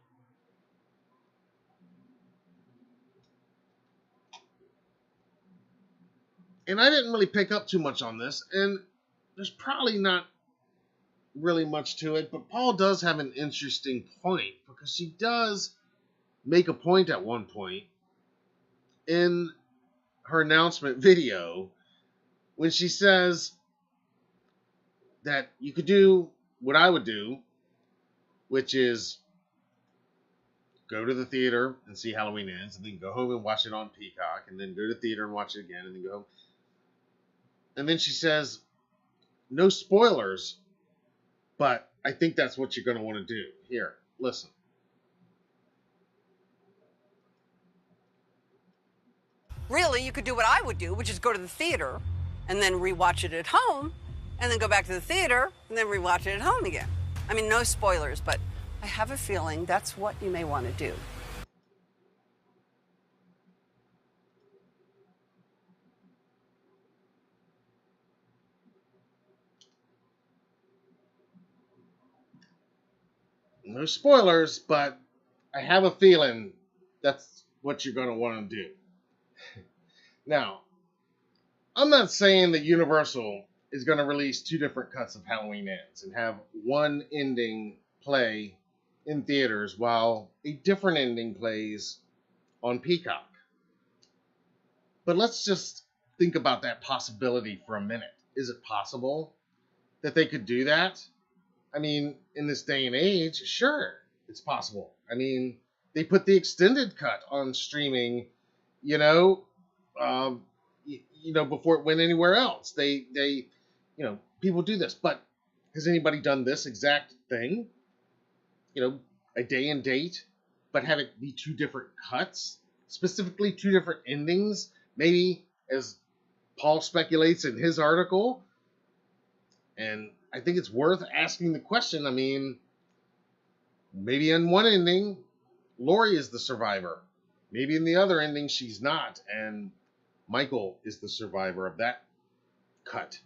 And I didn't really pick up too much on this. And there's probably not really much to it, but Paul does have an interesting point, because she does make a point at one point in her announcement video when she says that you could do what I would do, which is go to the theater and see Halloween Ends, and then go home and watch it on Peacock, and then go to the theater and watch it again, and then go home. And then she says, no spoilers, but I think that's what you're going to want to do. Here, listen. Really, you could do what I would do, which is go to the theater and then rewatch it at home, and then go back to the theater and then rewatch it at home again. I mean, no spoilers, but I have a feeling that's what you may want to do. No spoilers, but I have a feeling that's what you're going to want to do. Now, I'm not saying that Universal is going to release two different cuts of Halloween Ends and have one ending play in theaters while a different ending plays on Peacock. But let's just think about that possibility for a minute. Is it possible that they could do that? I mean, in this day and age, sure, it's possible. I mean, they put the extended cut on streaming, before it went anywhere else. They people do this. But has anybody done this exact thing? A day and date, but have it be two different cuts, specifically two different endings, maybe, as Paul speculates in his article. And I think it's worth asking the question. I mean, maybe in one ending, Laurie is the survivor. Maybe in the other ending, she's not, and Michael is the survivor of that cut.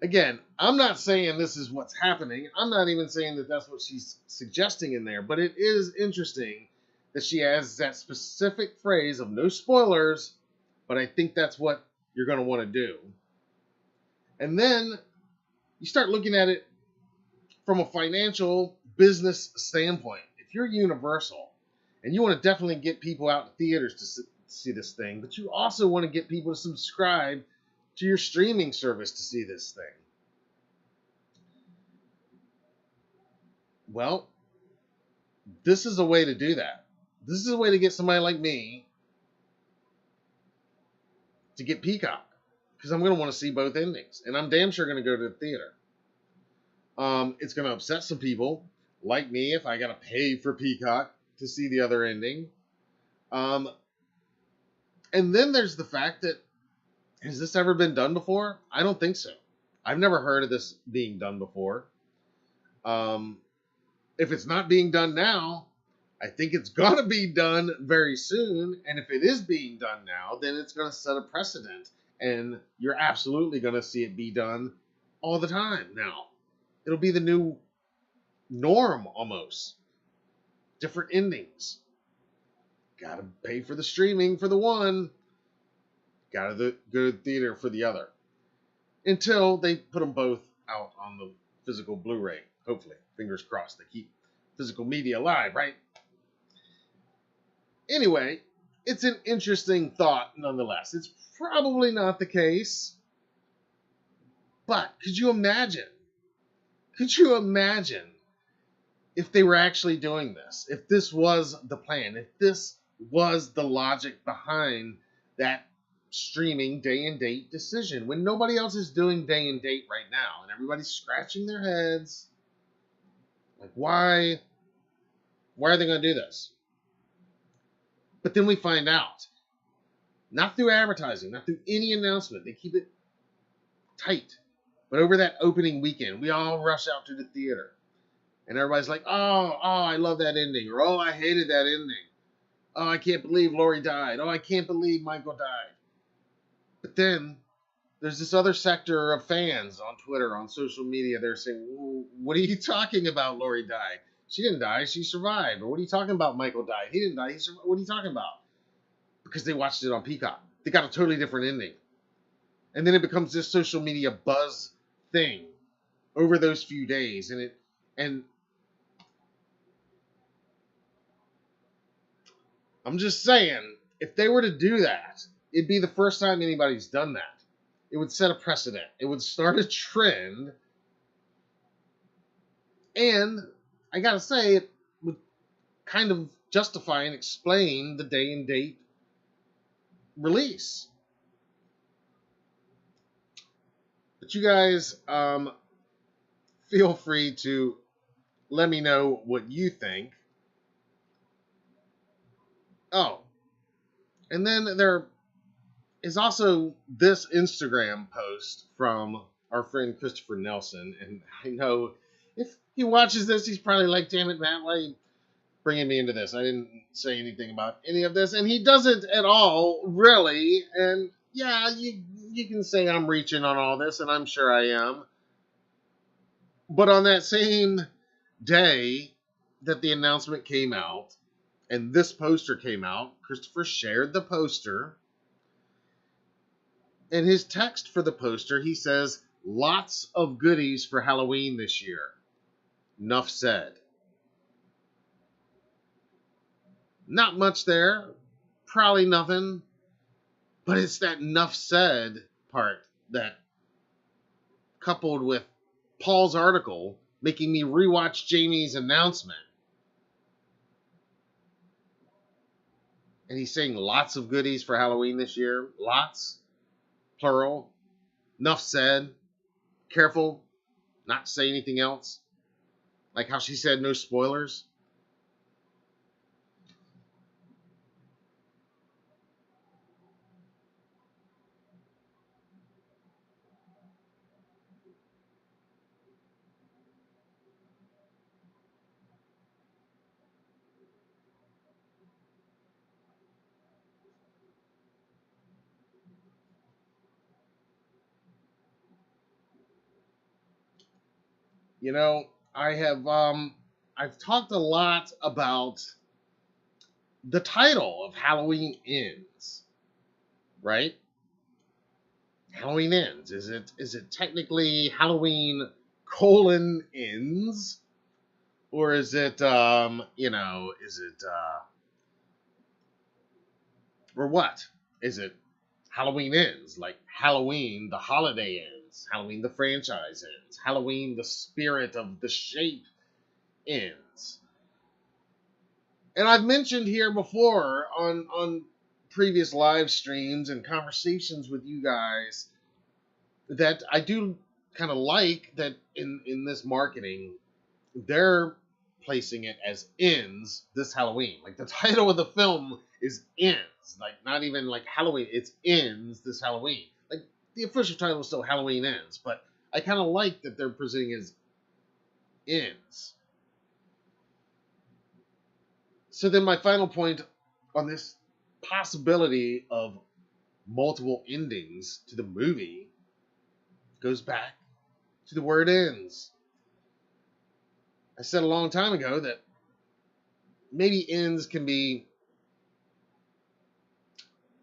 Again, I'm not saying this is what's happening. I'm not even saying that that's what she's suggesting in there, but it is interesting that she has that specific phrase of no spoilers, but I think that's what you're going to want to do. And then you start looking at it from a financial business standpoint. If you're Universal and you want to definitely get people out to theaters to see this thing, but you also want to get people to subscribe to your streaming service to see this thing. Well, this is a way to do that. This is a way to get somebody like me to get Peacock, because I'm going to want to see both endings, and I'm damn sure going to go to the theater. It's going to upset some people, like me, if I gotta pay for Peacock to see the other ending. And then there's the fact that, has this ever been done before? I don't think so. I've never heard of this being done before. If it's not being done now, I think it's going to be done very soon. And if it is being done now, then it's going to set a precedent. And you're absolutely going to see it be done all the time now. It'll be the new norm almost. Different endings. Gotta pay for the streaming for the one. Gotta go to the theater for the other. Until they put them both out on the physical Blu-ray. Hopefully. Fingers crossed. They keep physical media alive, right? Anyway, it's an interesting thought nonetheless. It's probably not the case. But could you imagine? Could you imagine if they were actually doing this? If this was the plan? If this was the logic behind that streaming day and date decision, when nobody else is doing day and date right now and everybody's scratching their heads like, why are they going to do this? But then we find out, not through advertising, not through any announcement, they keep it tight, but over that opening weekend we all rush out to the theater and everybody's like, oh, I love that ending, or oh, I hated that ending, oh, I can't believe Lori died, oh, I can't believe Michael died. But then there's this other sector of fans on Twitter, on social media. They're saying, what are you talking about? Lori died. She didn't die. She survived. Or what are you talking about? Michael died. He didn't die. He survived. What are you talking about? Because they watched it on Peacock. They got a totally different ending. And then it becomes this social media buzz thing over those few days. And I'm just saying, if they were to do that, it'd be the first time anybody's done that. It would set a precedent. It would start a trend. And I gotta say, it would kind of justify and explain the day and date release. But you guys, feel free to let me know what you think. Oh, and then there is also this Instagram post from our friend Christopher Nelson, and I know if he watches this, he's probably like, damn it, Matt, why are you bringing me into this? I didn't say anything about any of this, and he doesn't at all, really, and yeah, you can say I'm reaching on all this, and I'm sure I am, but on that same day that the announcement came out, and this poster came out, Christopher shared the poster. In his text for the poster, he says, lots of goodies for Halloween this year. Nuff said. Not much there. Probably nothing. But it's that nuff said part that, coupled with Paul's article, making me rewatch Jamie's announcement. And he's saying lots of goodies for Halloween this year. Lots. Plural. Nuff said. Careful not to say anything else. Like how she said no spoilers. You know, I've talked a lot about the title of Halloween Ends, right? Halloween Ends. Is it technically Halloween ends? Or is it, or what? Is it Halloween Ends? Like Halloween, the holiday ends. Halloween, the franchise ends. Halloween, the spirit of the shape ends. And I've mentioned here before on previous live streams and conversations with you guys that I do kind of like that in this marketing, they're placing it as ends this Halloween. Like, the title of the film is Ends. Like, not even like Halloween, it's Ends this Halloween. Like, the official title is still Halloween Ends, but I kind of like that they're presenting it as Ends. So then my final point on this possibility of multiple endings to the movie goes back to the word ends. I said a long time ago that maybe ends can be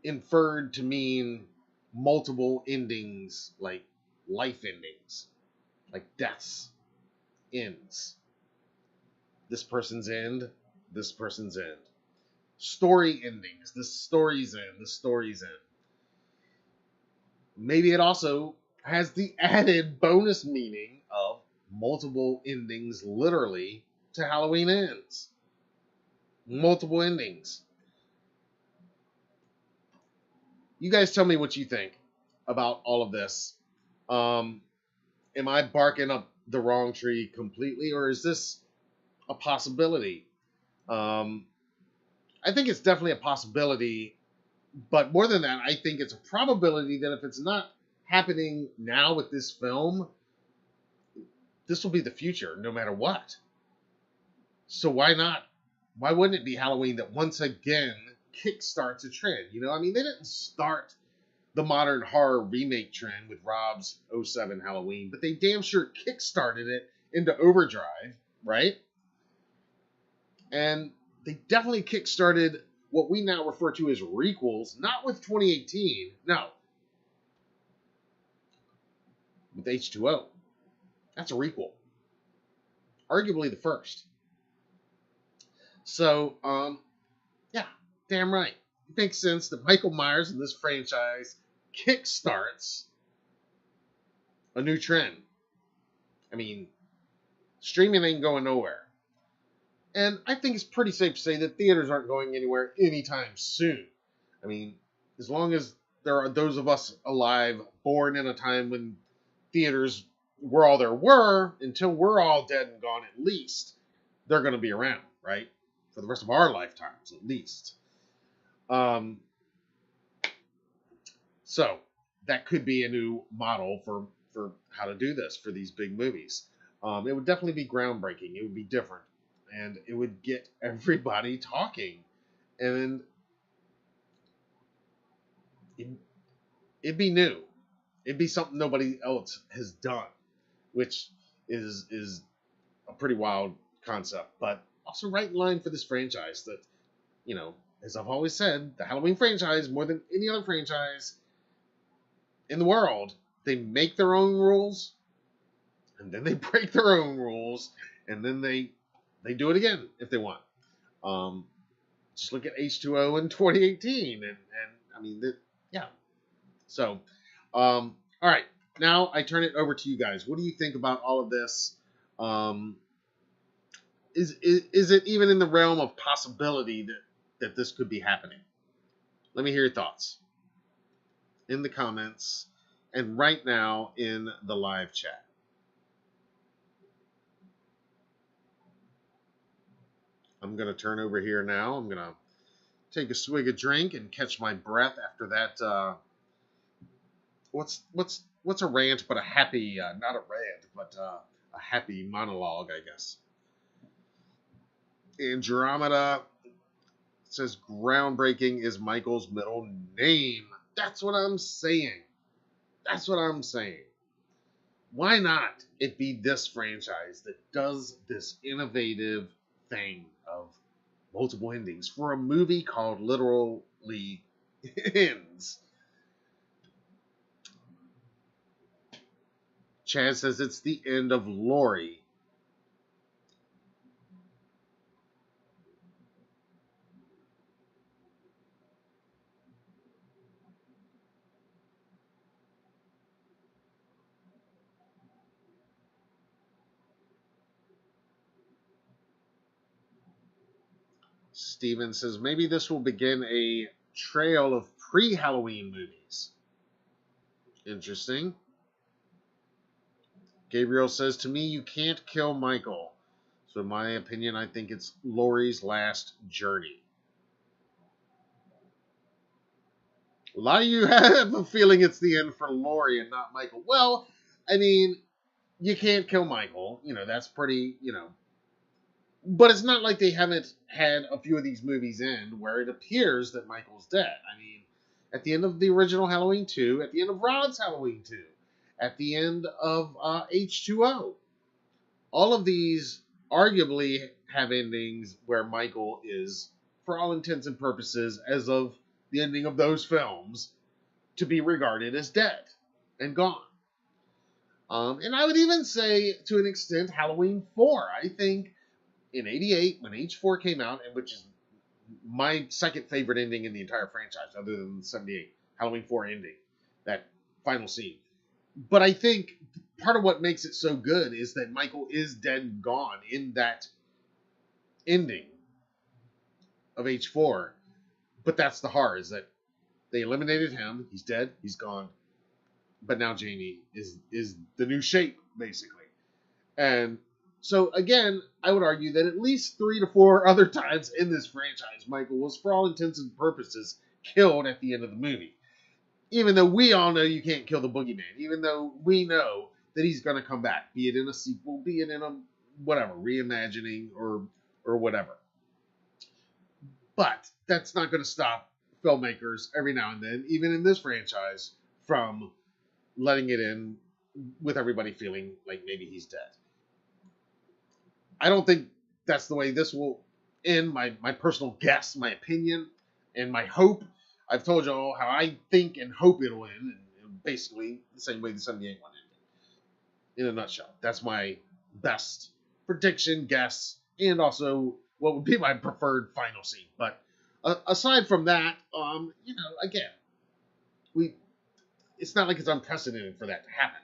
inferred to mean multiple endings, like life endings, like deaths, ends. This person's end, this person's end. Story endings, this story's end, this story's end. Maybe it also has the added bonus meaning of multiple endings, literally, to Halloween Ends. Multiple endings. You guys tell me what you think about all of this. Am I barking up the wrong tree completely, or is this a possibility? I think it's definitely a possibility, but more than that, I think it's a probability that if it's not happening now with this film, this will be the future, no matter what. So why not? Why wouldn't it be Halloween that once again kickstarts a trend? You know, I mean, they didn't start the modern horror remake trend with Rob's '07 Halloween, but they damn sure kickstarted it into overdrive, right? And they definitely kickstarted what we now refer to as requels, not with 2018, no, with H2O. That's a requel. Arguably the first. So, yeah, damn right. It makes sense that Michael Myers in this franchise kickstarts a new trend. I mean, streaming ain't going nowhere. And I think it's pretty safe to say that theaters aren't going anywhere anytime soon. I mean, as long as there are those of us alive born in a time when theaters were all there were, until we're all dead and gone at least, they're going to be around, right? For the rest of our lifetimes, at least. So, that could be a new model for how to do this for these big movies. It would definitely be groundbreaking. It would be different. And it would get everybody talking. And it'd be new. It'd be something nobody else has done, which is a pretty wild concept, but also right in line for this franchise that, you know, as I've always said, the Halloween franchise, more than any other franchise in the world, they make their own rules, and then they break their own rules, and then they do it again if they want. Just look at H2O in 2018, and I mean, yeah. So, all right, now I turn it over to you guys. What do you think about all of this? Is it even in the realm of possibility that this could be happening? Let me hear your thoughts in the comments and right now in the live chat. I'm going to turn over here now. I'm going to take a swig of drink and catch my breath after that. What's a rant but a happy, not a rant, but a happy monologue, I guess. Andromeda says groundbreaking is Michael's middle name. That's what I'm saying. That's what I'm saying. Why not it be this franchise that does this innovative thing of multiple endings for a movie called literally Ends? Chad says it's the end of Laurie. Steven says maybe this will begin a trail of pre-Halloween movies. Interesting. Gabriel says, to me, you can't kill Michael. So in my opinion, I think it's Laurie's last journey. A lot of you have a feeling it's the end for Laurie and not Michael. Well, I mean, you can't kill Michael. That's pretty, But it's not like they haven't had a few of these movies end where it appears that Michael's dead. I mean, at the end of the original Halloween 2, at the end of Rod's Halloween 2, at the end of H2O. All of these arguably have endings where Michael is, for all intents and purposes, as of the ending of those films, to be regarded as dead and gone. And I would even say, to an extent, Halloween 4. I think in 88, when H4 came out, and which is my second favorite ending in the entire franchise, other than the 78 Halloween 4 ending, that final scene. But I think part of what makes it so good is that Michael is dead and gone in that ending of H4. But that's the horror, is that they eliminated him. He's dead. He's gone. But now Jamie is the new shape, basically. And so, again, I would argue that at least 3 to 4 other times in this franchise, Michael was, for all intents and purposes, killed at the end of the movie. Even though we all know you can't kill the boogeyman. Even though we know that he's going to come back. Be it in a sequel, be it in a, whatever, reimagining or whatever. But that's not going to stop filmmakers every now and then, even in this franchise, from letting it in with everybody feeling like maybe he's dead. I don't think that's the way this will end. My personal guess, my opinion, and my hope. I've told you all how I think and hope it'll end, and basically the same way the 78 one ended. In a nutshell, that's my best prediction, guess, and also what would be my preferred final scene. But aside from that, again, it's not like it's unprecedented for that to happen.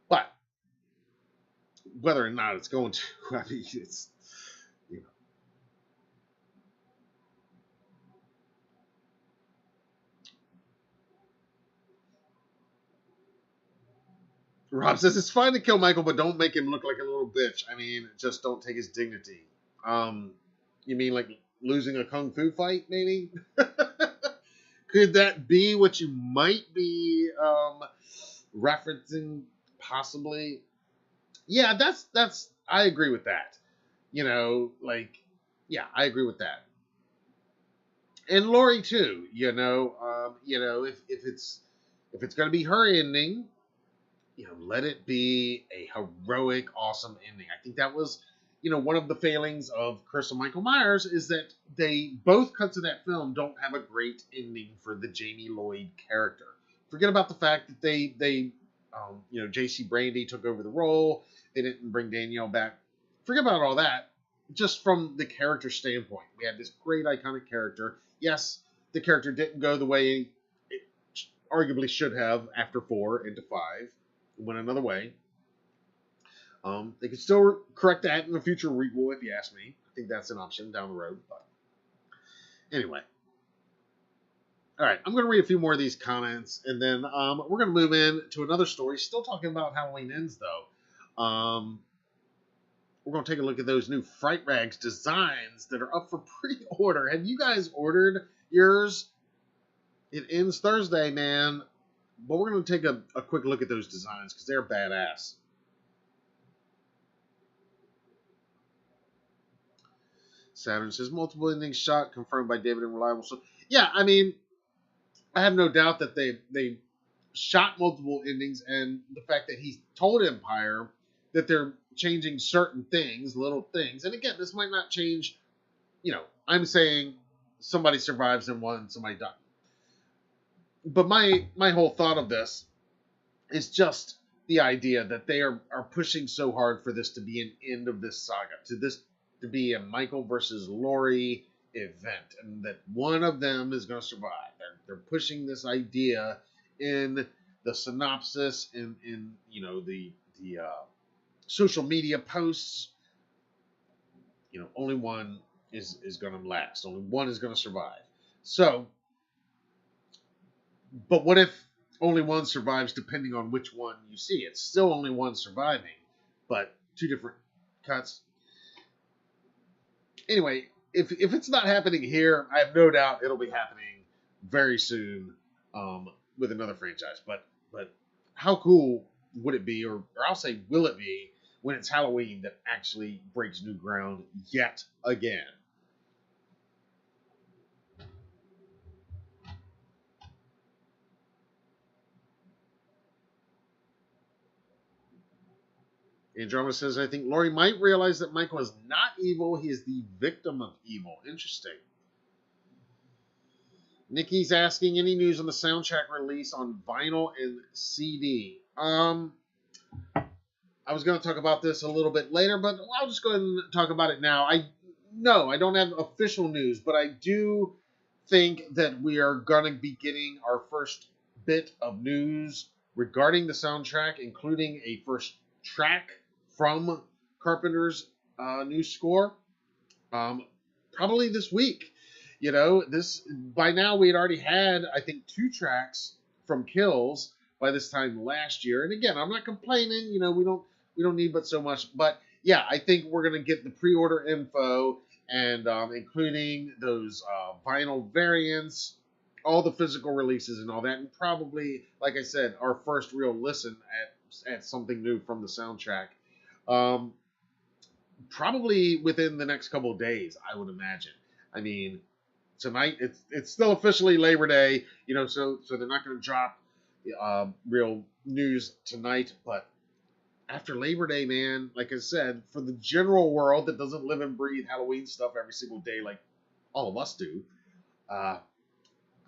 But whether or not it's going to, I mean, it's, Rob says it's fine to kill Michael, but don't make him look like a little bitch. I mean, just don't take his dignity. You mean like losing a kung fu fight, maybe? Could that be what you might be referencing, possibly? Yeah, that's. I agree with that. I agree with that. And Laurie too. If it's going to be her ending, let it be a heroic, awesome ending. I think that was, one of the failings of Chris and Michael Myers is that they, both cuts of that film don't have a great ending for the Jamie Lloyd character. Forget about the fact that they J.C. Brandy took over the role. They didn't bring Danielle back. Forget about all that. Just from the character standpoint, we had this great iconic character. Yes, the character didn't go the way it arguably should have after 4 into 5. It went another way. They could still correct that in a future requel, if you ask me. I think that's an option down the road. But anyway. All right, I'm going to read a few more of these comments, and then we're going to move in to another story. Still talking about Halloween Ends, though. We're going to take a look at those new Fright Rags designs that are up for pre-order. Have you guys ordered yours? It ends Thursday, man. But we're going to take a quick look at those designs because they're badass. Saturn says multiple endings shot confirmed by David and Reliable. So yeah, I mean, I have no doubt that they shot multiple endings, and the fact that he told Empire that they're changing certain things, little things. And again, this might not change. I'm saying somebody survives in one, somebody doesn't. But my whole thought of this is just the idea that they are pushing so hard for this to be an end of this saga, to be a Michael versus Laurie event, and that one of them is going to survive. They're pushing this idea in the synopsis, in the social media posts. Only one is going to last. Only one is going to survive. So, but what if only one survives depending on which one you see? It's still only one surviving, but two different cuts. Anyway, if it's not happening here, I have no doubt it'll be happening very soon with another franchise. But how cool would it be, or I'll say, will it be, when it's Halloween that actually breaks new ground yet again? Andromeda says, I think Laurie might realize that Michael is not evil. He is the victim of evil. Interesting. Nikki's asking, any news on the soundtrack release on vinyl and CD? I was going to talk about this a little bit later, but I'll just go ahead and talk about it now. No, I don't have official news, but I do think that we are going to be getting our first bit of news regarding the soundtrack, including a first track from Carpenter's new score, probably this week. You know, this by now we had already had, I think, 2 tracks from Kills by this time last year. And again, I'm not complaining. You know, we don't need but so much. But yeah, I think we're gonna get the pre-order info and including those vinyl variants, all the physical releases and all that, and probably, like I said, our first real listen at something new from the soundtrack. Probably within the next couple of days, I would imagine. I mean, tonight it's still officially Labor Day, you know, so they're not going to drop real news tonight. But after Labor Day, man, like I said, for the general world that doesn't live and breathe Halloween stuff every single day like all of us do,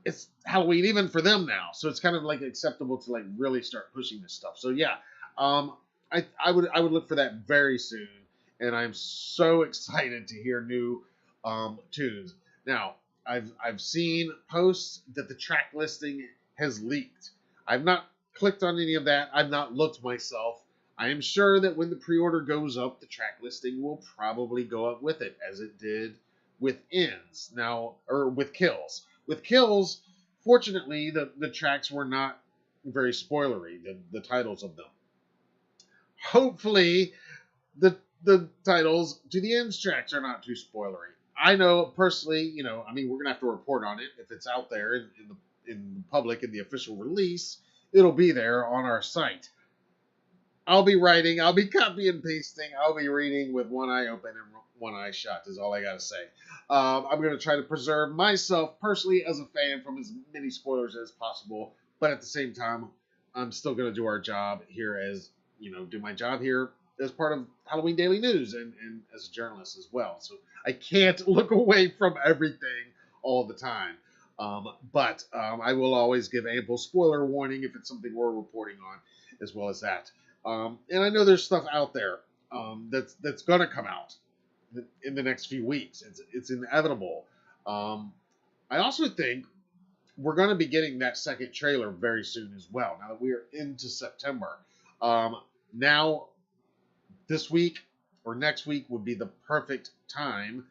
it's Halloween even for them now. So it's kind of like acceptable to like really start pushing this stuff. So yeah, I would look for that very soon, and I'm so excited to hear new tunes. Now, I've seen posts that the track listing has leaked. I've not clicked on any of that. I've not looked myself. I am sure that when the pre-order goes up, the track listing will probably go up with it, as it did with Ends now, or with Kills. With Kills, fortunately, the tracks were not very spoilery, the titles of them. Hopefully, the titles to the Ends tracks are not too spoilery. I know personally, you know, I mean, we're gonna have to report on it if it's out there in the public in the official release. It'll be there on our site. I'll be writing, I'll be copy and pasting, I'll be reading with one eye open and one eye shut. Is all I gotta say. I'm gonna try to preserve myself personally as a fan from as many spoilers as possible, but at the same time, I'm still gonna do our job here as, you know, do my job here as part of Halloween Daily News and as a journalist as well. So I can't look away from everything all the time. But I will always give ample spoiler warning if it's something we're reporting on, as well as that. And I know there's stuff out there that's going to come out in the next few weeks. It's inevitable. I also think we're going to be getting that second trailer very soon as well, now that we are into September. Now, this week or next week would be the perfect time.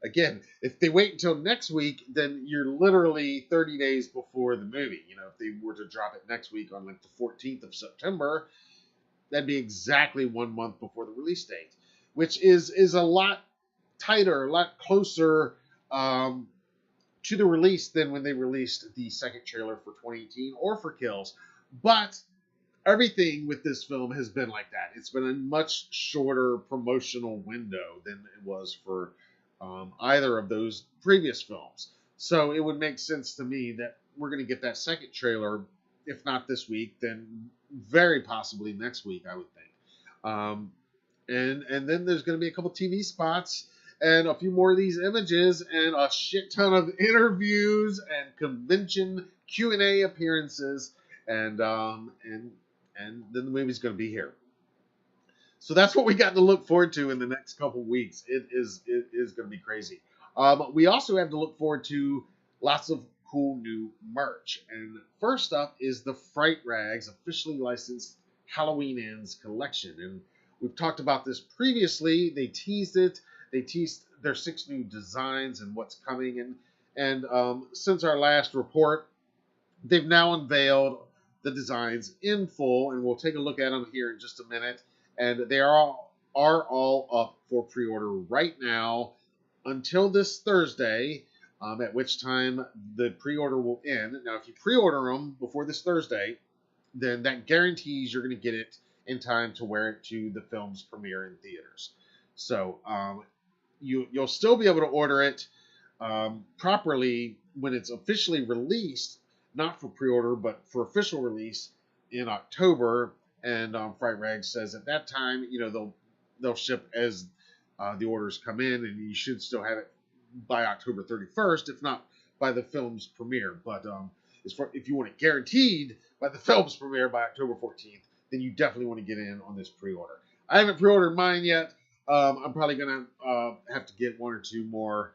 Again, if they wait until next week, then you're literally 30 days before the movie. You know, if they were to drop it next week on like the 14th of September, that'd be exactly 1 month before the release date, which is a lot tighter, a lot closer to the release than when they released the second trailer for 2018 or for Kills. But everything with this film has been like that. It's been a much shorter promotional window than it was for either of those previous films. So it would make sense to me that we're going to get that second trailer, if not this week, then very possibly next week, I would think. And then there's going to be a couple TV spots and a few more of these images and a shit ton of interviews and convention Q&A appearances, and then the movie's going to be here. So that's what we got to look forward to in the next couple weeks. It is going to be crazy. We also have to look forward to lots of cool new merch. And first up is the Fright Rags officially licensed Halloween Ends collection. And we've talked about this previously. They teased it. They teased their 6 new designs and what's coming. And since our last report, they've now unveiled the designs in full, and we'll take a look at them here in just a minute. and they are all up for pre-order right now until this Thursday, at which time the pre-order will end. Now, if you pre-order them before this Thursday, then that guarantees you're going to get it in time to wear it to the film's premiere in theaters. So you'll still be able to order it properly when it's officially released, not for pre-order, but for official release in October. And Fright Rags says at that time, they'll ship as the orders come in, and you should still have it by October 31st, if not by the film's premiere. But if you want it guaranteed by the film's premiere by October 14th, then you definitely want to get in on this pre-order. I haven't pre-ordered mine yet. I'm probably going to have to get one or two more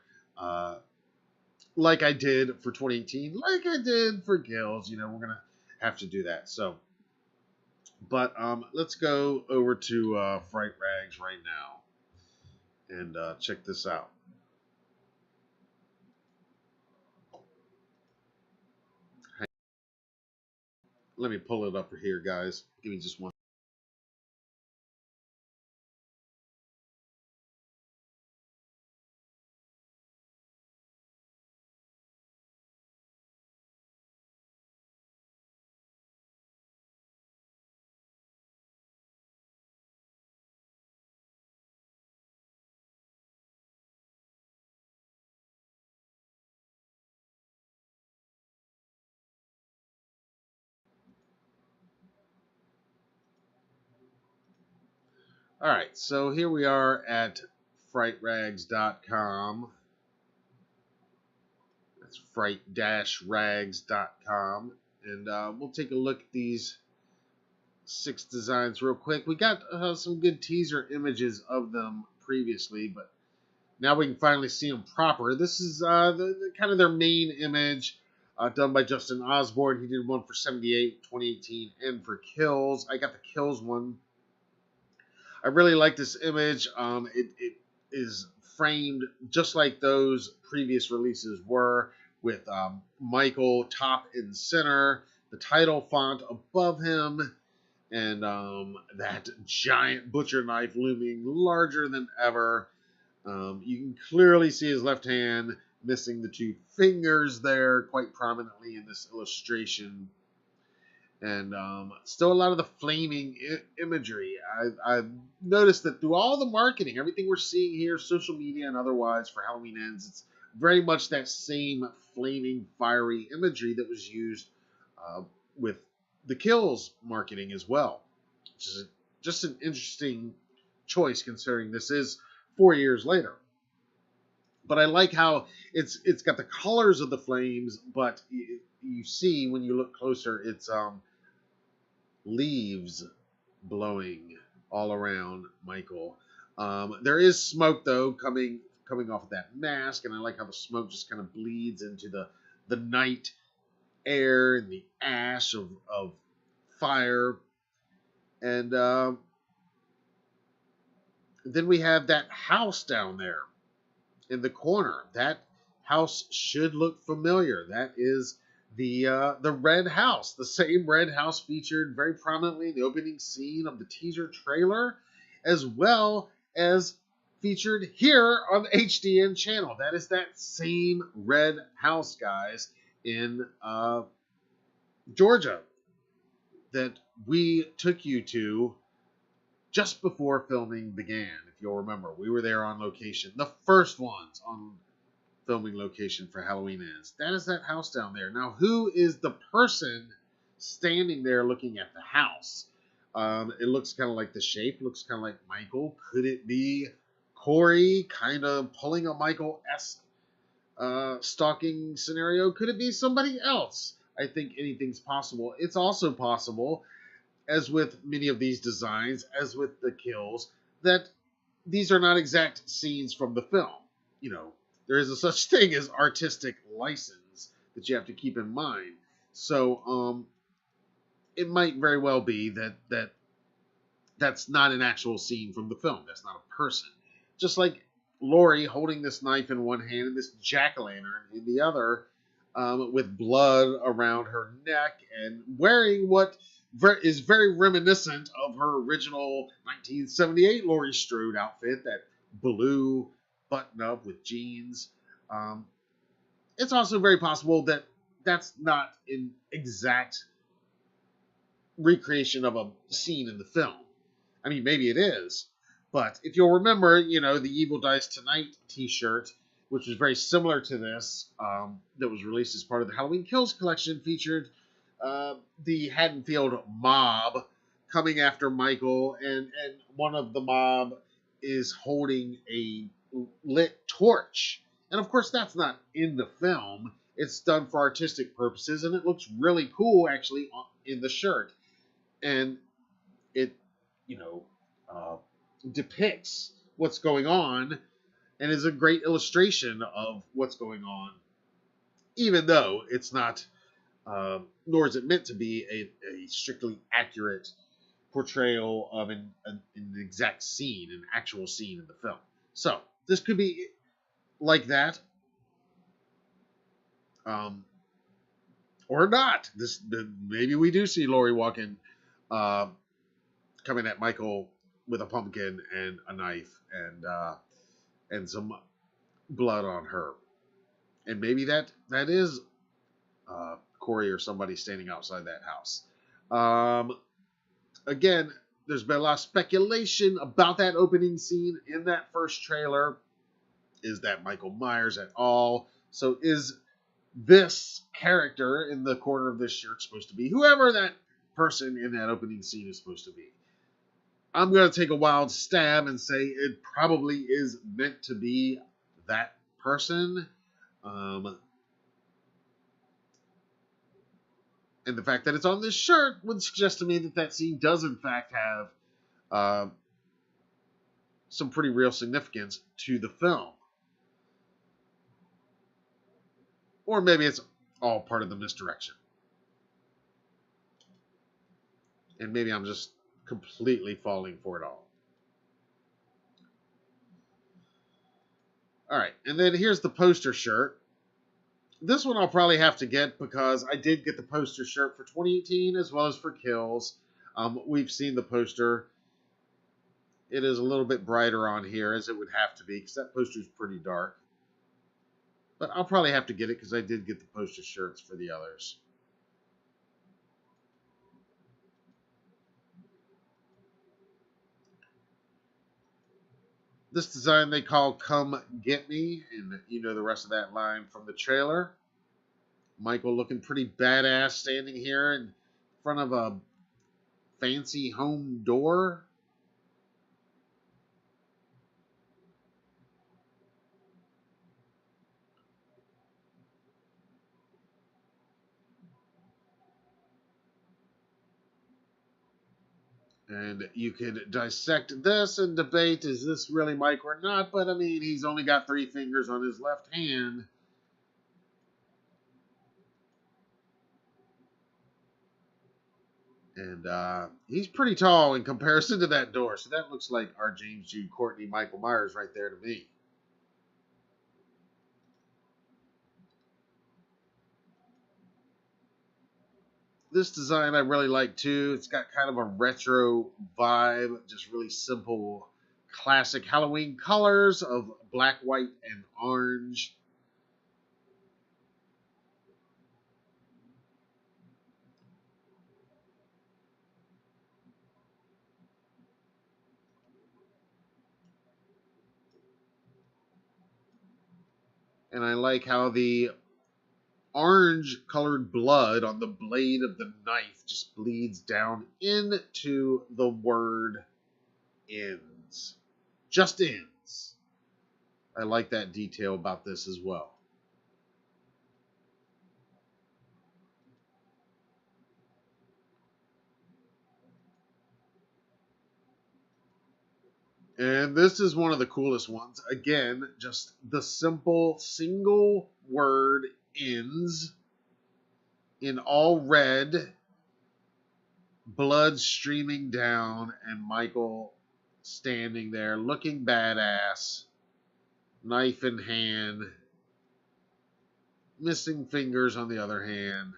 like I did for 2018, like I did for Gills. We're going to have to do that. So, but let's go over to Fright Rags right now and check this out. Let me pull it up here, guys. Give me just one. All right, so here we are at frightrags.com. That's fright-rags.com. And we'll take a look at these 6 designs real quick. We got some good teaser images of them previously, but now we can finally see them proper. This is the kind of their main image done by Justin Osborne. He did one for 78, 2018, and for Kills. I got the Kills one. I really like this image. It is framed just like those previous releases were, with Michael top and center, the title font above him, and that giant butcher knife looming larger than ever. You can clearly see his left hand missing the 2 fingers there quite prominently in this illustration. And still a lot of the flaming imagery. I've noticed that through all the marketing, everything we're seeing here, social media and otherwise, for Halloween Ends, it's very much that same flaming, fiery imagery that was used with the Kills marketing as well. Which is just an interesting choice, considering this is 4 years later. But I like how it's got the colors of the flames, but you see when you look closer, it's leaves blowing all around Michael. There is smoke though coming off of that mask, and I like how the smoke just kind of bleeds into the night air and the ash of fire. And then we have that house down there in the corner. That house should look familiar. That is the red house, the same red house featured very prominently in the opening scene of the teaser trailer, as well as featured here on the HDN channel. That is that same red house, guys, in Georgia that we took you to just before filming began. If you'll remember, we were there on location, the first ones on filming location for Halloween Ends. That is that house down there. Now, who is the person standing there looking at the house? It looks kind of like the shape, looks kind of like Michael. Could it be Corey kind of pulling a Michael-esque stalking scenario? Could it be somebody else? I think anything's possible. It's also possible, as with many of these designs, as with the Kills, that these are not exact scenes from the film. There is a such thing as artistic license that you have to keep in mind. So it might very well be that's not an actual scene from the film. That's not a person. Just like Laurie holding this knife in one hand and this jack-o'-lantern in the other, with blood around her neck, and wearing what is very reminiscent of her original 1978 Laurie Strode outfit, that blue button-up with jeans. It's also very possible that that's not an exact recreation of a scene in the film. I mean, maybe it is, but if you'll remember, the Evil Dies Tonight t-shirt, which was very similar to this, that was released as part of the Halloween Kills collection, featured the Haddonfield mob coming after Michael, and one of the mob is holding a lit torch. And of course, that's not in the film. It's done for artistic purposes, and it looks really cool, actually, in the shirt. And it, depicts what's going on, and is a great illustration of what's going on, even though it's not, nor is it meant to be a strictly accurate portrayal of an exact scene, an actual scene in the film. So this could be like that, or not. Maybe we do see Laurie walking, coming at Michael with a pumpkin and a knife and some blood on her, and maybe that is Corey or somebody standing outside that house. Again, there's been a lot of speculation about that opening scene in that first trailer. Is that Michael Myers at all? So is this character in the corner of this shirt supposed to be whoever that person in that opening scene is supposed to be? I'm going to take a wild stab and say it probably is meant to be that person. And the fact that it's on this shirt would suggest to me that scene does in fact have some pretty real significance to the film. Or maybe it's all part of the misdirection. And maybe I'm just completely falling for it all. Alright, and then here's the poster shirt. This one I'll probably have to get because I did get the poster shirt for 2018 as well as for Kills. We've seen the poster. It is a little bit brighter on here, as it would have to be, because that poster is pretty dark. But I'll probably have to get it because I did get the poster shirts for the others. This design they call Come Get Me, and you know the rest of that line from the trailer. Michael looking pretty badass standing here in front of a fancy home door. And you could dissect this and debate, is this really Mike or not? But, I mean, he's only got 3 fingers on his left hand. And he's pretty tall in comparison to that door. So that looks like our James Jude Courtney Michael Myers right there to me. This design I really like too. It's got kind of a retro vibe. Just really simple, classic Halloween colors of black, white, and orange. And I like how the orange colored blood on the blade of the knife just bleeds down into the word ends. Just ends. I like that detail about this as well. And this is one of the coolest ones. Again, just the simple single word ends in all red, blood streaming down, and Michael standing there looking badass, knife in hand, missing fingers on the other hand.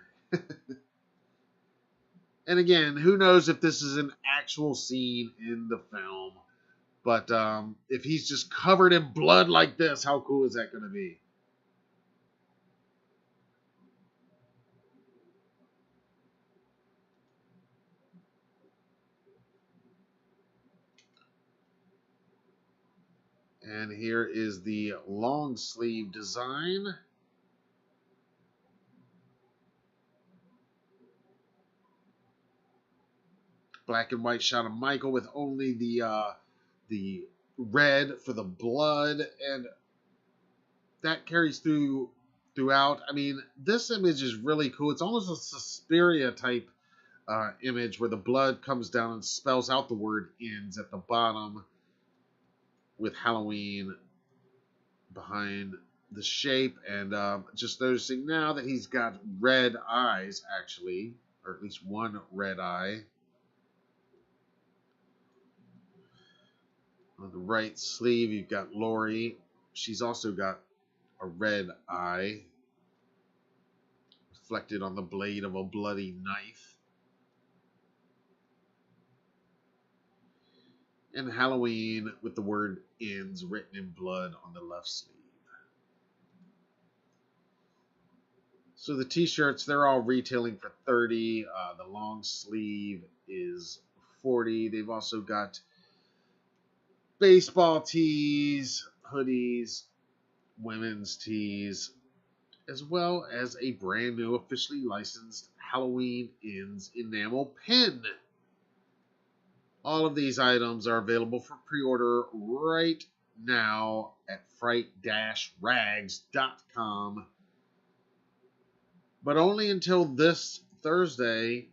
And again, who knows if this is an actual scene in the film. But if he's just covered in blood like this, how cool is that going to be? And here is the long sleeve design. Black and white shot of Michael with only the red for the blood, and that carries throughout. I mean, this image is really cool. It's almost a Suspiria type image where the blood comes down and spells out the word ends at the bottom with Halloween behind the shape. And just noticing now that he's got red eyes, actually, or at least one red eye. On the right sleeve, you've got Lori. She's also got a red eye reflected on the blade of a bloody knife. And Halloween with the word ends written in blood on the left sleeve. So the t-shirts, they're all retailing for $30. The long sleeve is $40. They've also got baseball tees, hoodies, women's tees, as well as a brand new officially licensed Halloween Ends enamel pin. All of these items are available for pre-order right now at fright-rags.com, but only until this Thursday,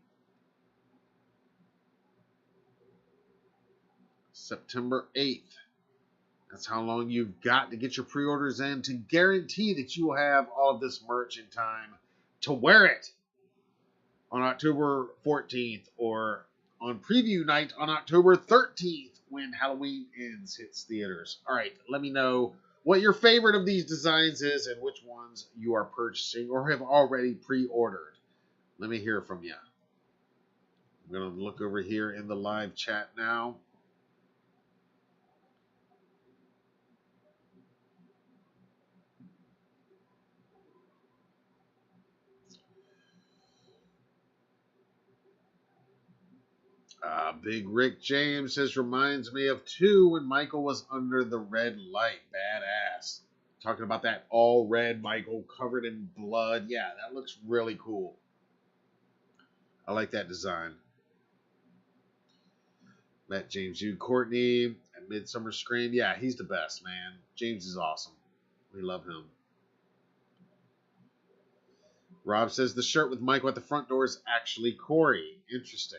September 8th. That's how long you've got to get your pre-orders in to guarantee that you will have all of this merch in time to wear it on October 14th or on preview night on October 13th when Halloween Ends hits theaters. All right, let me know what your favorite of these designs is and which ones you are purchasing or have already pre-ordered. Let me hear from you. I'm going to look over here in the live chat now. Big Rick James says, reminds me of 2 when Michael was under the red light. Badass. Talking about that all red Michael covered in blood. Yeah, that looks really cool. I like that design. Met James Jude Courtney at Midsummer Scream. Yeah, he's the best, man. James is awesome. We love him. Rob says the shirt with Michael at the front door is actually Corey. Interesting.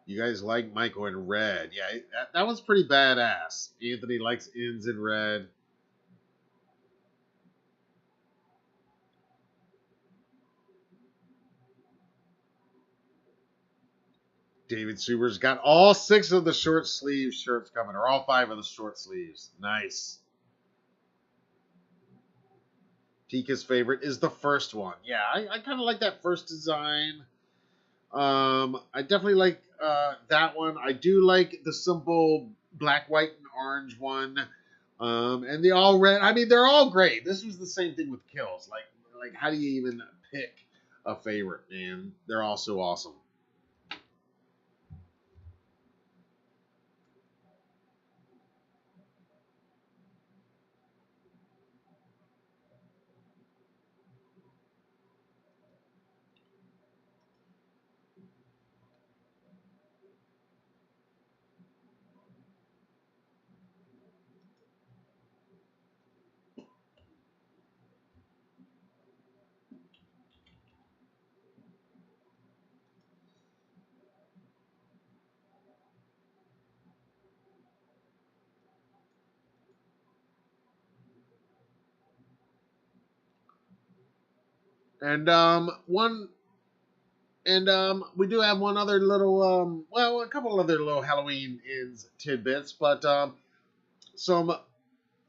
You guys like Michael in red. Yeah, that one's pretty badass. Anthony likes ends in red. David Suber's got all 6 of the short sleeve shirts coming, or all 5 of the short sleeves. Nice. Pika's favorite is the first one. Yeah, I kind of like that first design. I definitely like that one. I do like the simple black, white, and orange one. And the all red. I mean, they're all great. This was the same thing with Kills. Like how do you even pick a favorite, man? They're all so awesome. And we do have one other little, well, a couple other little Halloween Ends tidbits, but some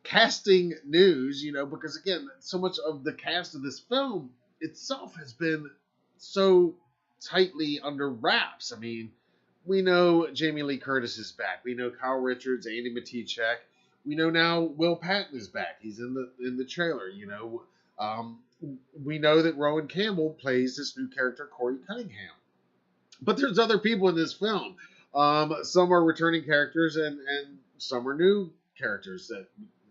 casting news, because again, so much of the cast of this film itself has been so tightly under wraps. I mean, we know Jamie Lee Curtis is back. We know Kyle Richards, Andy Matichak. We know now Will Patton is back. He's in the trailer. We know that Rowan Campbell plays this new character, Corey Cunningham. But there's other people in this film. Some are returning characters, and some are new characters that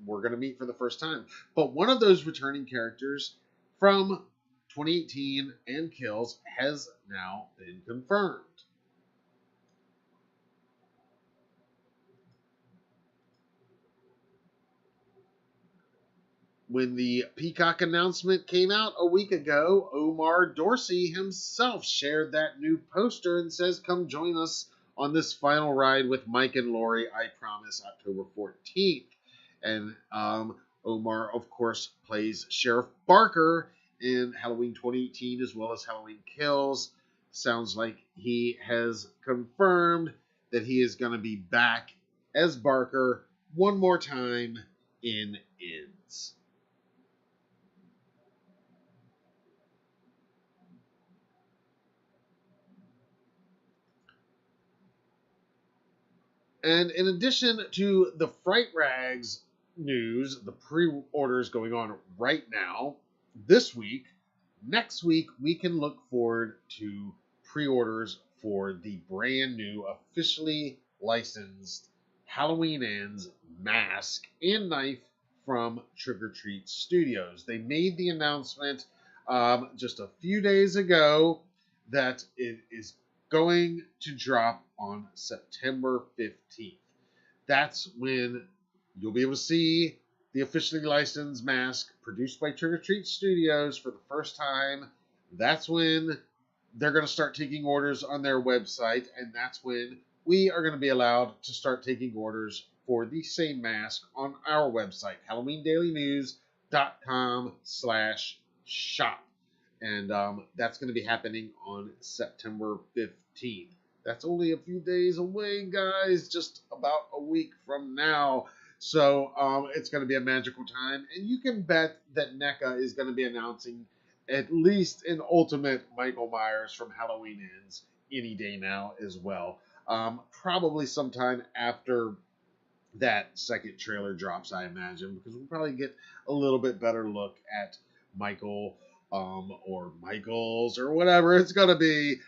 we're going to meet for the first time. But one of those returning characters from 2018 and Kills has now been confirmed. When the Peacock announcement came out a week ago, Omar Dorsey himself shared that new poster and says, "Come join us on this final ride with Mike and Lori, I promise, October 14th. And Omar, of course, plays Sheriff Barker in Halloween 2018 as well as Halloween Kills. Sounds like he has confirmed that he is going to be back as Barker one more time in Ends. And in addition to the Fright Rags news, the pre-orders going on right now, this week, next week, we can look forward to pre-orders for the brand new, officially licensed Halloween Ends mask and knife from Trick or Treat Studios. They made the announcement just a few days ago that it is going to drop on September 15th. That's when you'll be able to see the officially licensed mask produced by Trick or Treat Studios for the first time. That's when they're going to start taking orders on their website, and that's when we are going to be allowed to start taking orders for the same mask on our website, HalloweenDailyNews.com/shop. And that's going to be happening on September 15th. That's only a few days away, guys, just about a week from now. So it's going to be a magical time. And you can bet that NECA is going to be announcing at least an ultimate Michael Myers from Halloween Ends any day now as well. Probably sometime after that second trailer drops, I imagine, because we'll probably get a little bit better look at Michael or Michaels or whatever it's going to be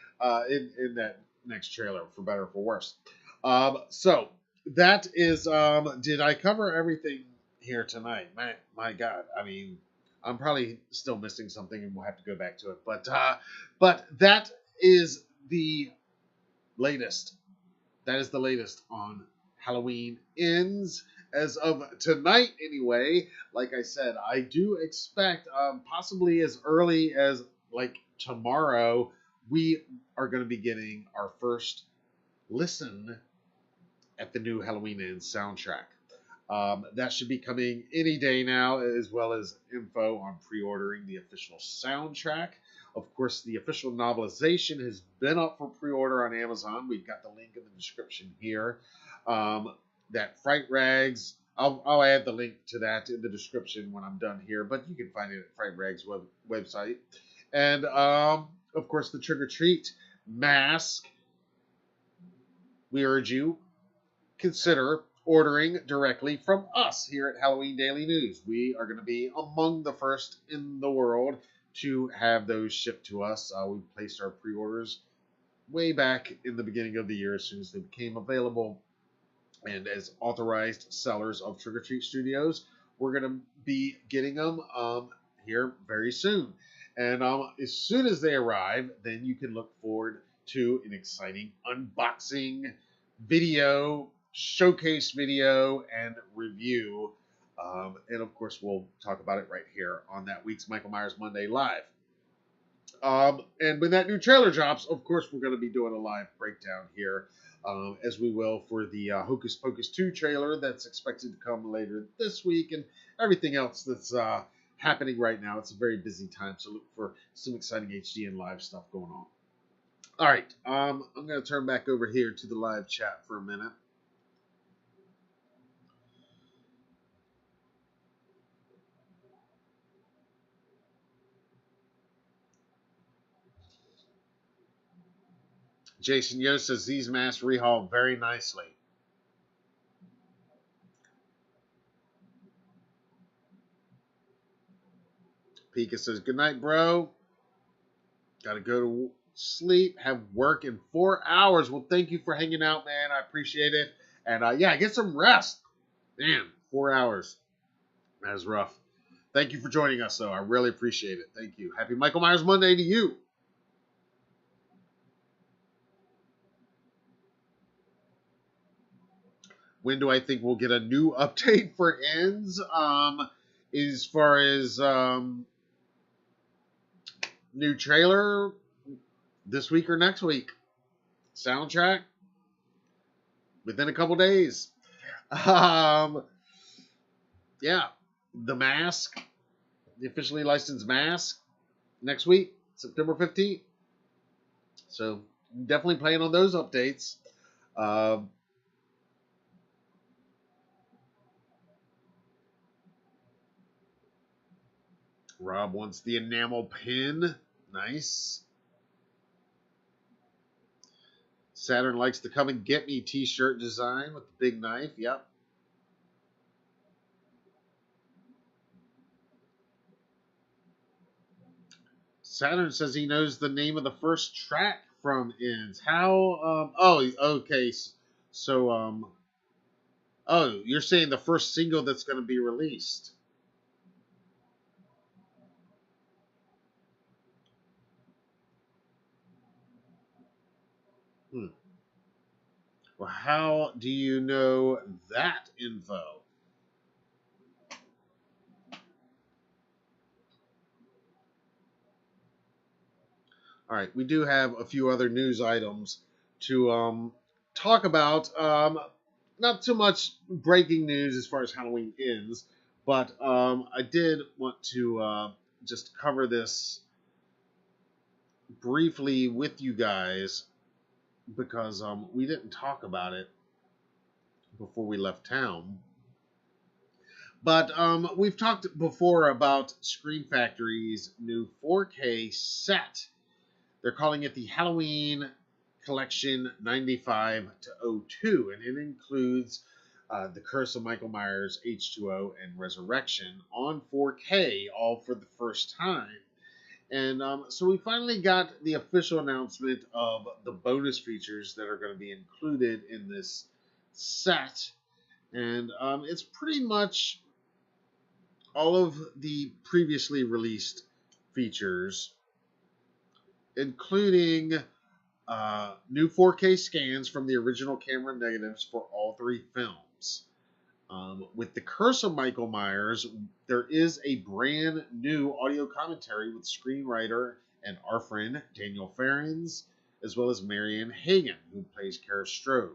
in that next trailer, for better or for worse. So that is, did I cover everything here tonight? My God, I mean, I'm probably still missing something and we'll have to go back to it. But that is the latest. That is the latest on Halloween Ends. As of tonight, anyway, like I said, I do expect possibly as early as like tomorrow, we are going to be getting our first listen at the new Halloween Ends soundtrack. That should be coming any day now, as well as info on pre-ordering the official soundtrack. Of course, the official novelization has been up for pre-order on Amazon. We've got the link in the description here. That Fright Rags, I'll add the link to that in the description when I'm done here, but you can find it at Fright Rags website. And, of course, the Trick or Treat mask. We urge you, consider ordering directly from us here at Halloween Daily News. We are going to be among the first in the world to have those shipped to us. We placed our pre-orders way back in the beginning of the year as soon as they became available. And as authorized sellers of Trick or Treat Studios, we're going to be getting them here very soon. And as soon as they arrive, then you can look forward to an exciting unboxing video, showcase video, and review. And of course, we'll talk about it right here on that week's Michael Myers Monday Live. And when that new trailer drops, of course, we're going to be doing a live breakdown here, as we will for the Hocus Pocus 2 trailer that's expected to come later this week, and everything else that's happening right now. It's a very busy time, so look for some exciting HD and live stuff going on. All right, I'm going to turn back over here to the live chat for a minute. Jason Yo says these masks rehaul very nicely. Pika says, good night, bro. Gotta go to sleep, have work in 4 hours. Well, thank you for hanging out, man. I appreciate it. And yeah, get some rest. Man, 4 hours. That is rough. Thank you for joining us, though. I really appreciate it. Thank you. Happy Michael Myers Monday to you. When do I think we'll get a new update for Ends? As far as new trailer this week or next week. Soundtrack within a couple days. Yeah, the mask, the officially licensed mask, next week, September 15th. So definitely playing on those updates. Rob wants the enamel pin. Nice. Saturn likes the Come and Get Me t-shirt design with the big knife. Yep. Saturn says he knows the name of the first track from Ends. How? Oh, okay. So, oh, you're saying the first single that's going to be released. Well, how do you know that info? All right, we do have a few other news items to talk about. Not too much breaking news as far as Halloween Ends, but I did want to just cover this briefly with you guys because we didn't talk about it before we left town. But we've talked before about Scream Factory's new 4K set. They're calling it the Halloween Collection 95 to 02, and it includes The Curse of Michael Myers, H2O, and Resurrection on 4K, all for the first time. And so we finally got the official announcement of the bonus features that are going to be included in this set. And it's pretty much all of the previously released features, including new 4K scans from the original camera negatives for all three films. With The Curse of Michael Myers, there is a brand new audio commentary with screenwriter and our friend Daniel Farrens, as well as Marianne Hagen, who plays Kara Strode.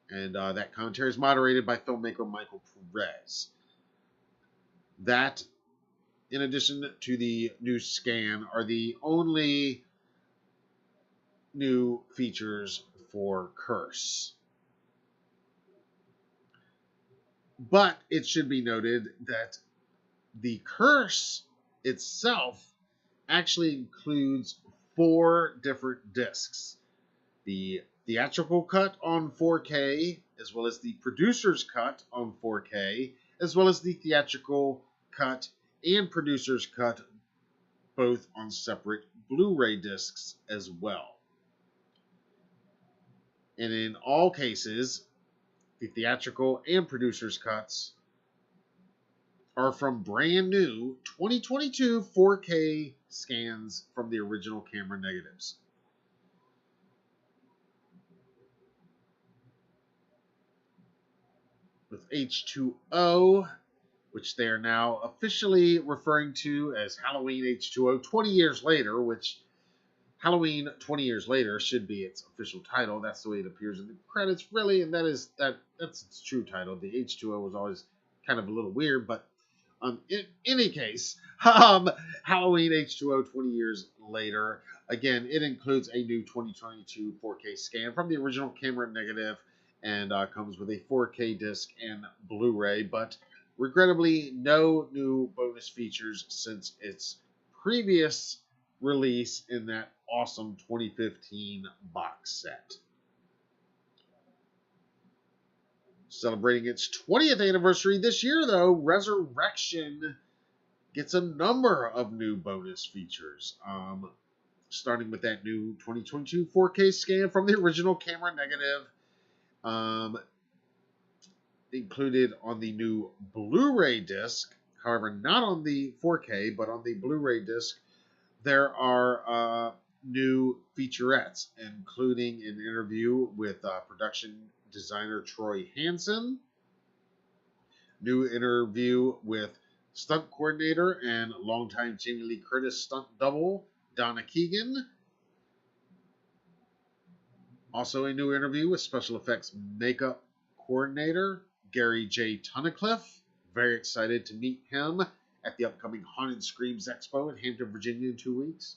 And that commentary is moderated by filmmaker Michael Perez. That, in addition to the new scan, are the only new features for Curse. But it should be noted that the Curse itself actually includes 4 different discs. The theatrical cut on 4K, as well as the producer's cut on 4K, as well as the theatrical cut and producer's cut, both on separate Blu-ray discs as well. And in all cases, the theatrical and producer's cuts are from brand new 2022 4K scans from the original camera negatives. With H2O, which they are now officially referring to as Halloween H2O 20 years later, which Halloween 20 years later should be its official title. That's the way it appears in the credits, really, and that's its true title. The H2O was always kind of a little weird, but in any case, Halloween H2O 20 years later. Again, it includes a new 2022 4K scan from the original camera negative and comes with a 4K disc and Blu-ray, but regrettably, no new bonus features since its previous release in that awesome 2015 box set. Celebrating its 20th anniversary this year, though, Resurrection gets a number of new bonus features. Starting with that new 2022 4K scan from the original camera negative. Included on the new Blu-ray disc. However, not on the 4K, but on the Blu-ray disc, there are new featurettes, including an interview with production designer Troy Hansen, new interview with stunt coordinator and longtime Jamie Lee Curtis stunt double Donna Keegan. Also a new interview with special effects makeup coordinator Gary J. Tunnicliffe. Very excited to meet him at the upcoming Haunted Screams Expo in Hampton, Virginia in 2 weeks.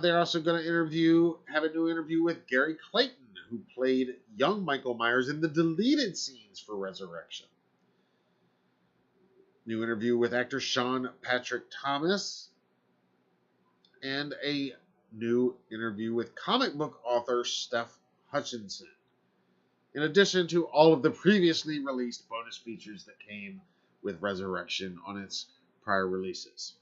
They're also going to have a new interview with Gary Clayton, who played young Michael Myers in the deleted scenes for Resurrection. New interview with actor Sean Patrick Thomas. And a new interview with comic book author Steph Hutchinson. In addition to all of the previously released bonus features that came with Resurrection on its prior releases.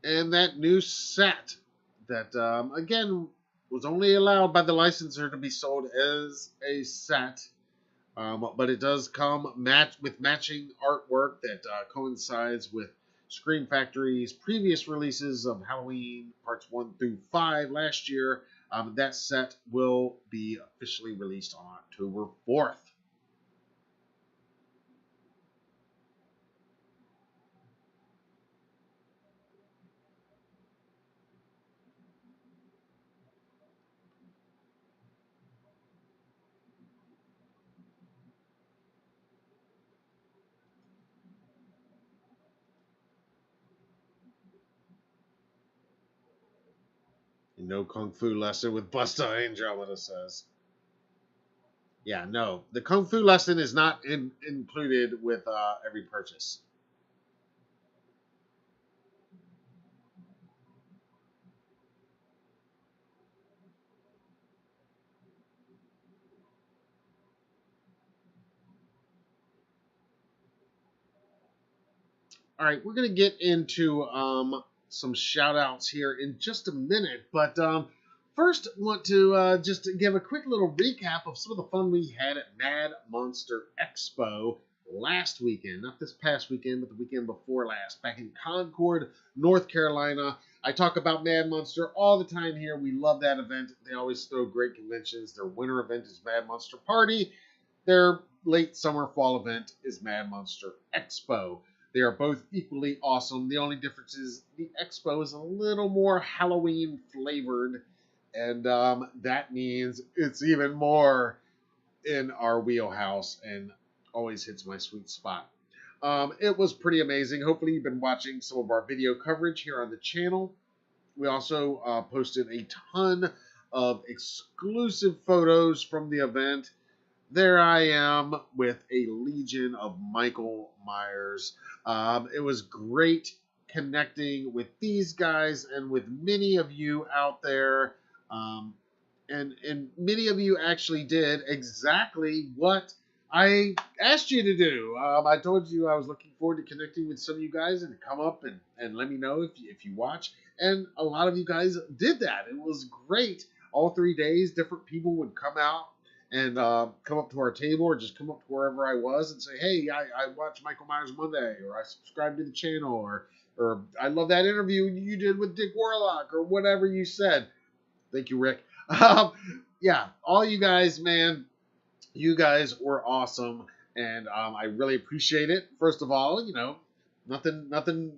And that new set that, again, was only allowed by the licensor to be sold as a set. But it does come with matching artwork that coincides with Scream Factory's previous releases of Halloween Parts 1 through 5 last year. That set will be officially released on October 4th. No Kung Fu lesson with Busta, Andromeda says. Yeah, no. The Kung Fu lesson is not included with every purchase. All right, we're going to get into some shout-outs here in just a minute. But first, I want to just give a quick little recap of some of the fun we had at Mad Monster Expo last weekend. Not this past weekend, but the weekend before last, back in Concord, North Carolina. I talk about Mad Monster all the time here. We love that event. They always throw great conventions. Their winter event is Mad Monster Party. Their late summer fall event is Mad Monster Expo. They are both equally awesome. The only difference is the Expo is a little more Halloween flavored, and that means it's even more in our wheelhouse and always hits my sweet spot. It was pretty amazing. Hopefully you've been watching some of our video coverage here on the channel. We also posted a ton of exclusive photos from the event. There I am with a legion of Michael Myers. It was great connecting with these guys and with many of you out there. And many of you actually did exactly what I asked you to do. I told you I was looking forward to connecting with some of you guys and come up and let me know if you watch. And a lot of you guys did that. It was great. All 3 days, different people would come out and come up to our table or just come up to wherever I was and say, hey, I watched Michael Myers Monday, or I subscribed to the channel, or I love that interview you did with Dick Warlock, or whatever you said. Thank you, Rick. Yeah, all you guys, man, you guys were awesome, and I really appreciate it. First of all, Nothing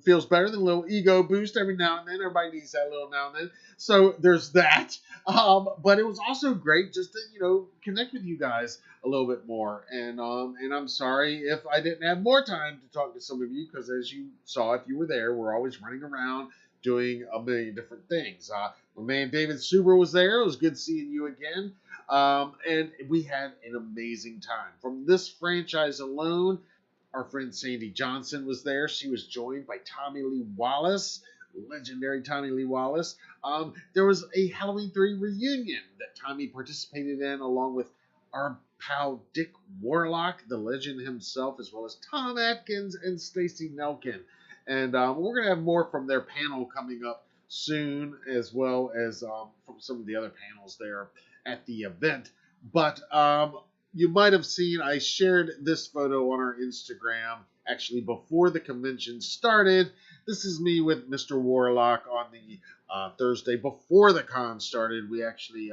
feels better than a little ego boost every now and then. Everybody needs that little now and then. So there's that. But it was also great just to, connect with you guys a little bit more. And I'm sorry if I didn't have more time to talk to some of you, because as you saw, if you were there, we're always running around doing a million different things. My man David Suber was there. It was good seeing you again. And we had an amazing time. From this franchise alone, our friend Sandy Johnson was there. She was joined by Tommy Lee Wallace, legendary Tommy Lee Wallace. There was a Halloween 3 reunion that Tommy participated in, along with our pal Dick Warlock, the legend himself, as well as Tom Atkins and Stacy Nelkin. And we're going to have more from their panel coming up soon, as well as from some of the other panels there at the event. But you might have seen I shared this photo on our Instagram actually before the convention started. This is me with Mr. Warlock on the Thursday before the con started. We actually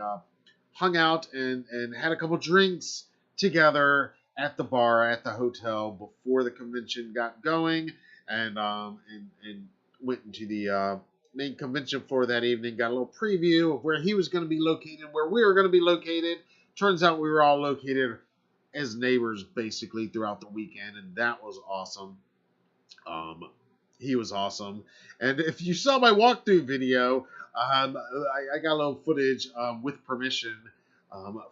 hung out and had a couple drinks together at the bar at the hotel before the convention got going, and went into the main convention floor that evening. Got a little preview of where he was going to be located, where we were going to be located. Turns out we were all located as neighbors basically throughout the weekend, and that was awesome. He was awesome. And if you saw my walkthrough video, I got a little footage with permission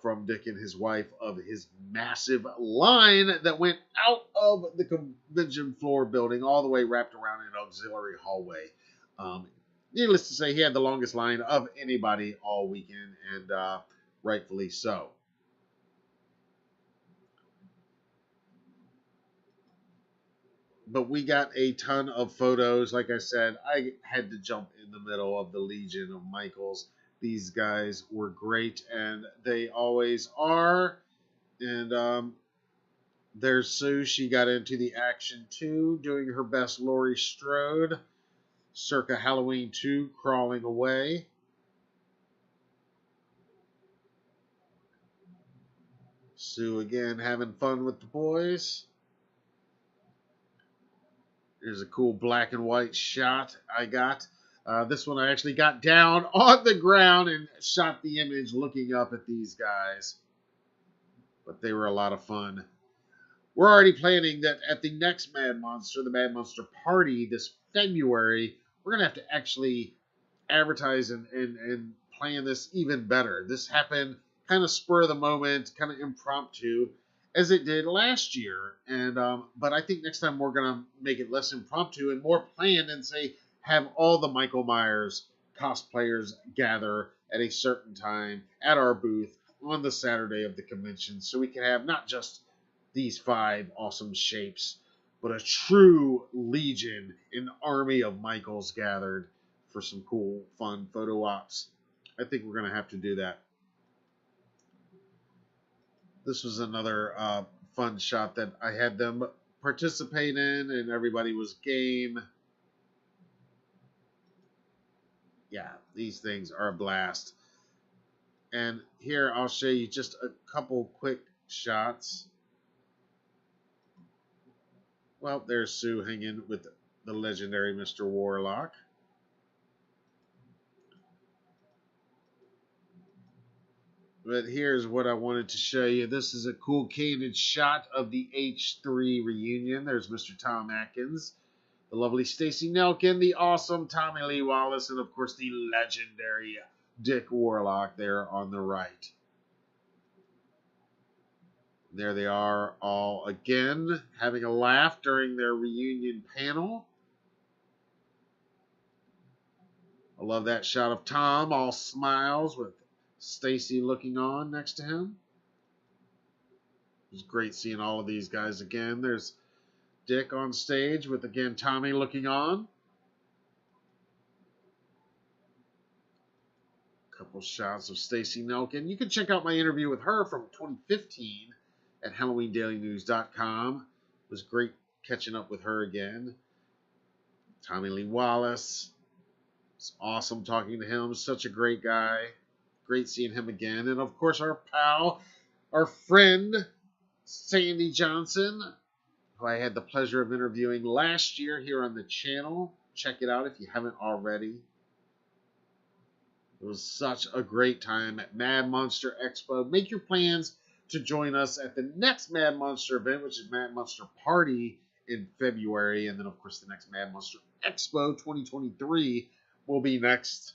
from Dick and his wife of his massive line that went out of the convention floor building all the way wrapped around an auxiliary hallway. Needless to say, he had the longest line of anybody all weekend, and rightfully so. But we got a ton of photos. Like I said, I had to jump in the middle of the Legion of Michaels. These guys were great, and they always are. And there's Sue. She got into the action too, doing her best Laurie Strode, circa Halloween 2, crawling away. Sue again having fun with the boys. Here's a cool black and white shot I got. This one I actually got down on the ground and shot the image looking up at these guys. But they were a lot of fun. We're already planning that at the next Mad Monster, the Mad Monster Party this February, we're going to have to actually advertise and plan this even better. This happened kind of spur of the moment, kind of impromptu, as it did last year. And but I think next time we're going to make it less impromptu and more planned, and say have all the Michael Myers cosplayers gather at a certain time at our booth on the Saturday of the convention, so we can have not just these 5 awesome shapes, but a true legion, an army of Michaels gathered for some cool, fun photo ops. I think we're going to have to do that. This was another fun shot that I had them participate in, and everybody was game. Yeah, these things are a blast. And here I'll show you just a couple quick shots. Well, there's Sue hanging with the legendary Mr. Warlock. But here's what I wanted to show you. This is a cool candid shot of the H3 reunion. There's Mr. Tom Atkins, the lovely Stacy Nelkin, the awesome Tommy Lee Wallace, and of course the legendary Dick Warlock there on the right. There they are all again, having a laugh during their reunion panel. I love that shot of Tom, all smiles with Stacy looking on next to him. It was great seeing all of these guys again. There's Dick on stage with, again, Tommy looking on. A couple shots of Stacy Nelkin. You can check out my interview with her from 2015 at HalloweenDailyNews.com. It was great catching up with her again. Tommy Lee Wallace. It's awesome talking to him. Such a great guy. Great seeing him again. And of course our pal, our friend, Sandy Johnson, who I had the pleasure of interviewing last year here on the channel. Check it out if you haven't already. It was such a great time at Mad Monster Expo. Make your plans to join us at the next Mad Monster event, which is Mad Monster Party in February. And then, of course, the next Mad Monster Expo 2023 will be next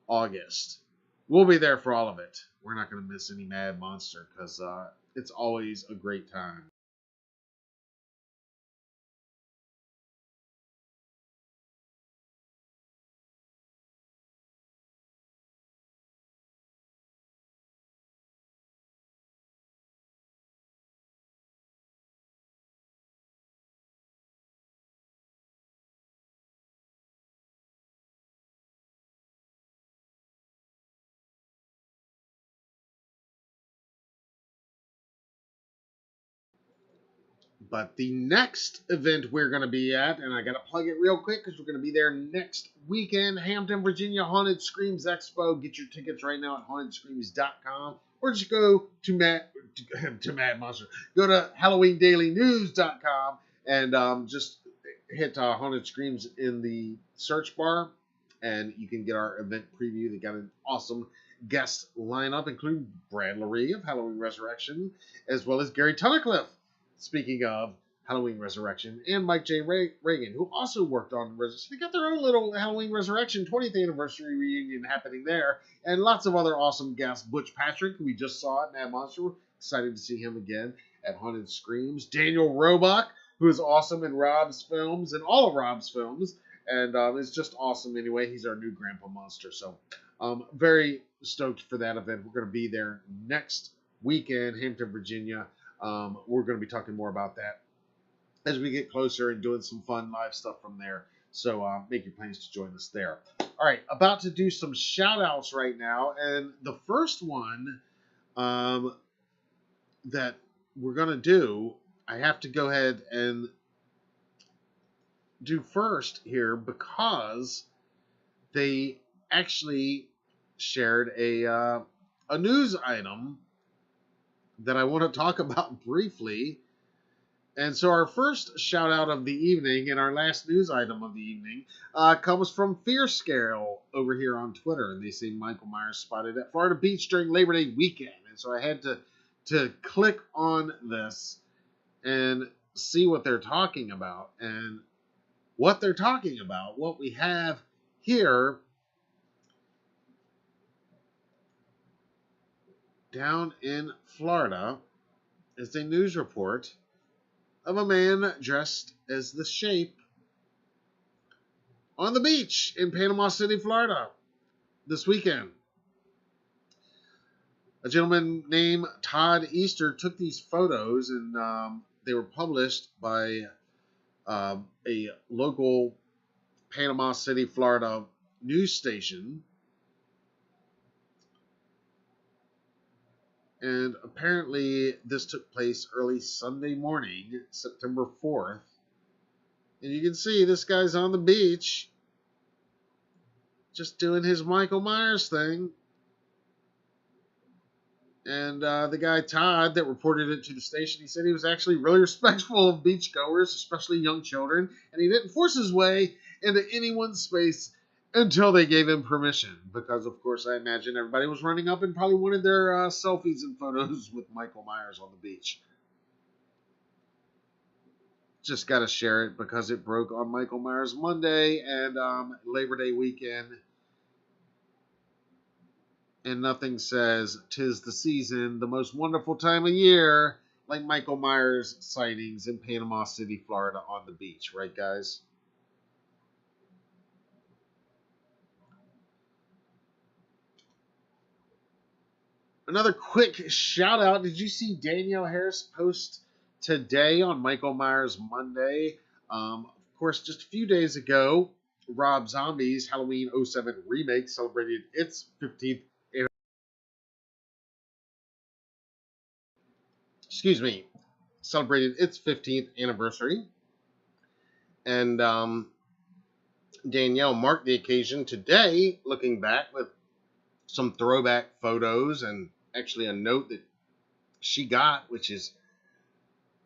August. We'll be there for all of it. We're not going to miss any Mad Monster because it's always a great time. But the next event we're going to be at, and I got to plug it real quick because we're going to be there next weekend, Hampton, Virginia, Haunted Screams Expo. Get your tickets right now at hauntedscreams.com or just go to Mad Monster. Go to HalloweenDailyNews.com and just hit Haunted Screams in the search bar, and you can get our event preview. They got an awesome guest lineup, including Brad Laree of Halloween Resurrection, as well as Gary Tunnicliffe, speaking of Halloween Resurrection, and Mike J. Reagan, who also worked on Resurrection. They got their own little Halloween Resurrection 20th anniversary reunion happening there, and lots of other awesome guests. Butch Patrick, who we just saw at Mad Monster. We're excited to see him again at Haunted Screams. Daniel Roebuck, who is awesome in Rob's films and all of Rob's films, and is just awesome anyway. He's our new Grandpa Monster, so very stoked for that event. We're going to be there next weekend, Hampton, Virginia. We're going to be talking more about that as we get closer and doing some fun live stuff from there. So make your plans to join us there. All right, about to do some shout outs right now. And the first one that we're going to do, I have to go ahead and do first here because they actually shared a news item that I want to talk about briefly. And so our first shout out of the evening and our last news item of the evening comes from Fear Scale over here on Twitter. And they say Michael Myers spotted at Florida Beach during Labor Day weekend. And so I had to click on this and see what they're talking about. And what they're talking about, what we have here down in Florida is a news report of a man dressed as the Shape on the beach in Panama City, Florida this weekend. A gentleman named Todd Easter took these photos, and they were published by a local Panama City, Florida news station. And apparently this took place early Sunday morning, September 4th. And you can see this guy's on the beach just doing his Michael Myers thing. And the guy, Todd, that reported it to the station, he said he was actually really respectful of beachgoers, especially young children, and he didn't force his way into anyone's space until they gave him permission. Because, of course, I imagine everybody was running up and probably wanted their selfies and photos with Michael Myers on the beach. Just got to share it because it broke on Michael Myers Monday and Labor Day weekend. And nothing says 'tis the season, the most wonderful time of year, like Michael Myers sightings in Panama City, Florida on the beach. Right, guys? Another quick shout out. Did you see Danielle Harris post today on Michael Myers Monday? Of course, just a few days ago, Rob Zombie's Halloween 07 remake celebrated its 15th anniversary. And Danielle marked the occasion today, looking back with some throwback photos and actually a note that she got, which is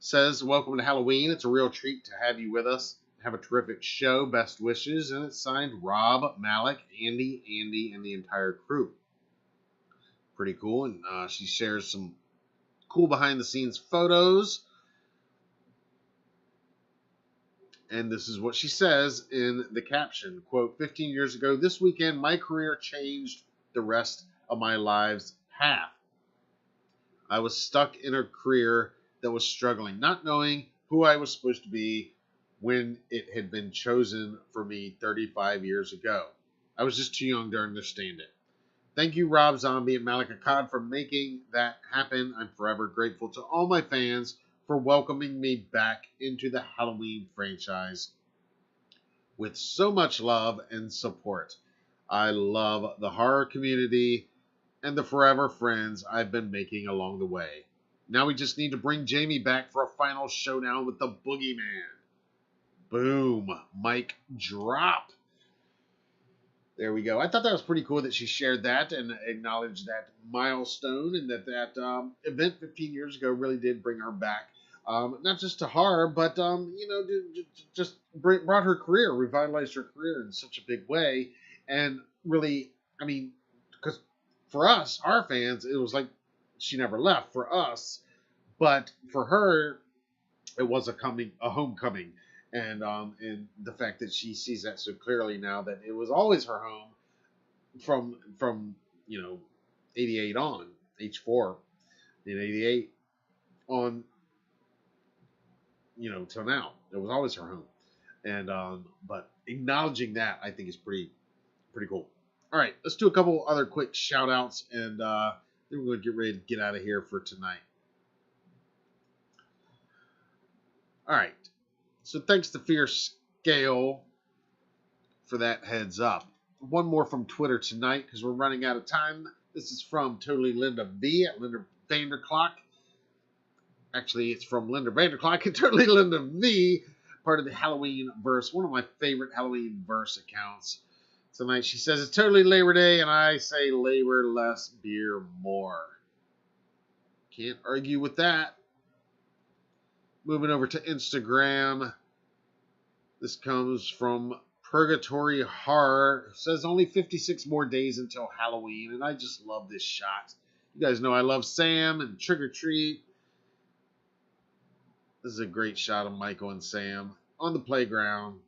Says, welcome to Halloween. It's a real treat to have you with us. Have a terrific show. Best wishes. And it's signed Rob, Malik, Andy, and the entire crew. Pretty cool. And she shares some cool behind-the-scenes photos. And this is what she says in the caption. Quote, 15 years ago this weekend, my career changed the rest of my life's path. I was stuck in a career that was struggling, not knowing who I was supposed to be when it had been chosen for me 35 years ago. I was just too young to understand it. Thank you, Rob Zombie and Malik Akkad, for making that happen. I'm forever grateful to all my fans for welcoming me back into the Halloween franchise with so much love and support. I love the horror community and the forever friends I've been making along the way. Now we just need to bring Jamie back for a final showdown with the Boogeyman. Boom. Mic drop. There we go. I thought that was pretty cool that she shared that and acknowledged that milestone, and that event 15 years ago really did bring her back. Not just to horror, but, just brought her career, revitalized her career in such a big way. And really, I mean, because for us, our fans, it was like she never left for us. But for her, it was a homecoming. And the fact that she sees that so clearly now, that it was always her home from 88 on, H4 in 88 on, till now. It was always her home. And but acknowledging that, I think, is pretty cool. All right, let's do a couple other quick shout outs, and then we're going to get ready to get out of here for tonight. All right. So thanks to Fierce Scale for that heads up. One more from Twitter tonight, because we're running out of time. This is from Totally Linda V at Linda Vanderclock. Actually, it's from Linda Vanderclock and Totally Linda V, part of the Halloween verse, one of my favorite Halloween verse accounts. Tonight she says, it's totally Labor Day, and I say labor less, beer more. Can't argue with that. Moving over to Instagram. This comes from Purgatory Horror. It says only 56 more days until Halloween, and I just love this shot. You guys know I love Sam and Trick or Treat. This is a great shot of Michael and Sam on the playground.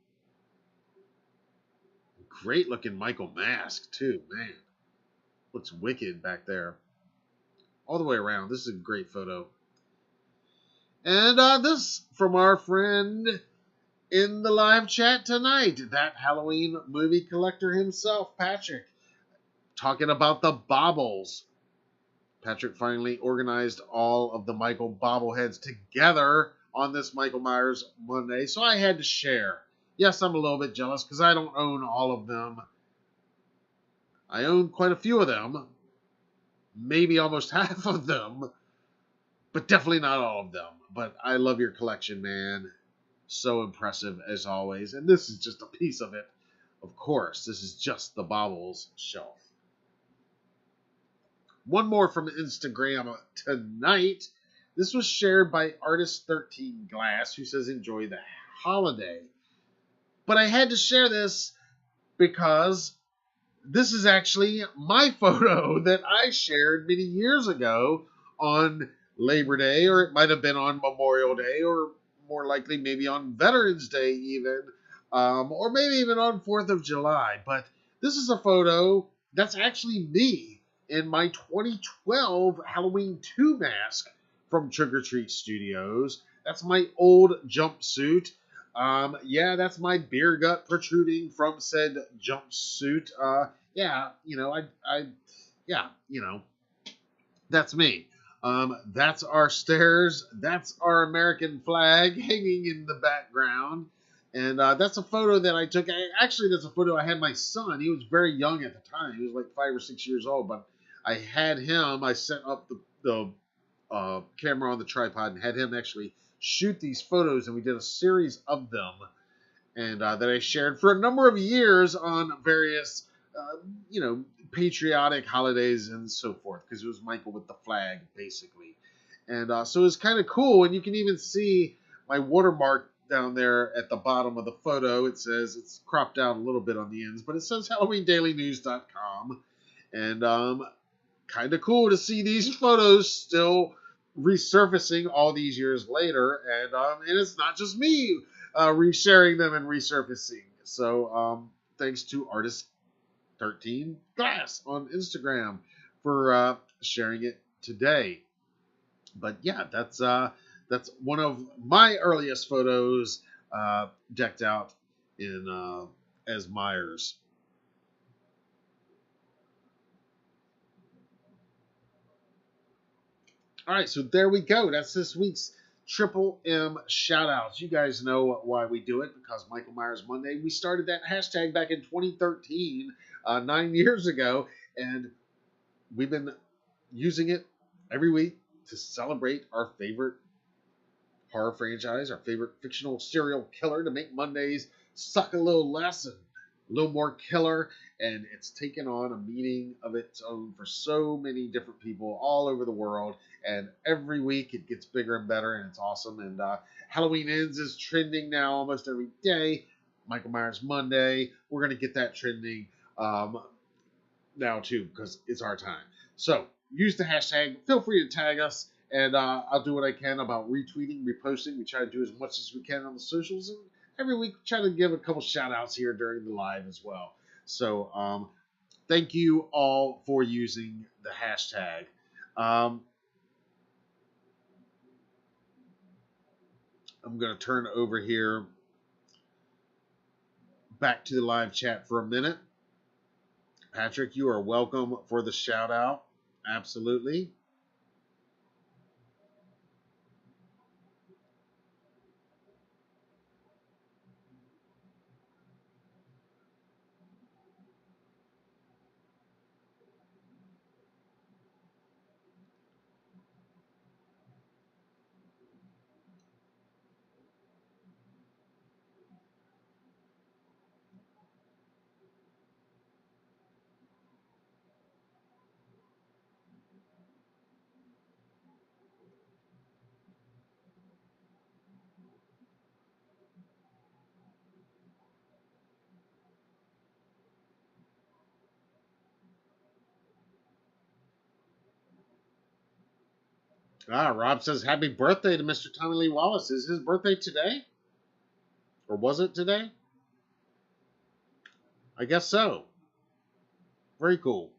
Great looking Michael mask too, man. Looks wicked back there. All the way around. This is a great photo. And this from our friend in the live chat tonight, that Halloween movie collector himself, Patrick, talking about the Bobbles. Patrick finally organized all of the Michael bobbleheads together on this Michael Myers Monday, so I had to share. Yes, I'm a little bit jealous because I don't own all of them. I own quite a few of them, maybe almost half of them, but definitely not all of them. But I love your collection, man. So impressive as always. And this is just a piece of it. Of course, this is just the Bobbles shelf. One more from Instagram tonight. This was shared by Artist13 Glass, who says, enjoy the holiday. But I had to share this because this is actually my photo that I shared many years ago on Labor Day, or it might have been on Memorial Day, or more likely maybe on Veterans Day even, or maybe even on 4th of July. But this is a photo that's actually me in my 2012 Halloween 2 mask from Trick or Treat Studios. That's my old jumpsuit. Yeah, that's my beer gut protruding from said jumpsuit. That's me. That's our stairs. That's our American flag hanging in the background. And that's a photo that I took. Actually, that's a photo I had my son. He was very young at the time. He was like 5 or 6 years old. But I had him. I set up the camera on the tripod and had him actually shoot these photos. And we did a series of them. And that I shared for a number of years on various, patriotic holidays and so forth. Because it was Michael with the flag, basically. And so it's kind of cool. And you can even see my watermark down there at the bottom of the photo. It says, it's cropped out a little bit on the ends, but it says HalloweenDailyNews.com. And kind of cool to see these photos still resurfacing all these years later. And it's not just me resharing them and resurfacing. So thanks to Artist13 Glass on Instagram for sharing it today. But yeah, that's one of my earliest photos decked out in as Myers. All right, so there we go. That's this week's Triple M shoutouts. You guys know why we do it, because Michael Myers Monday. We started that hashtag back in 2013, 9 years ago, and we've been using it every week to celebrate our favorite horror franchise, our favorite fictional serial killer, to make Mondays suck a little less and a little more killer. And it's taken on a meaning of its own for so many different people all over the world. And every week it gets bigger and better, and it's awesome. And Halloween Ends is trending now almost every day. Michael Myers Monday, we're going to get that trending now too, because it's our time. So use the hashtag. Feel free to tag us, and I'll do what I can about retweeting, reposting. We try to do as much as we can on the socials, and every week we try to give a couple shout outs here during the live as well. So thank you all for using the hashtag. I'm going to turn over here back to the live chat for a minute. Patrick, you are welcome for the shout out. Absolutely. Rob says happy birthday to Mr. Tommy Lee Wallace. Is his birthday today? Or was it today? I guess so. Very cool.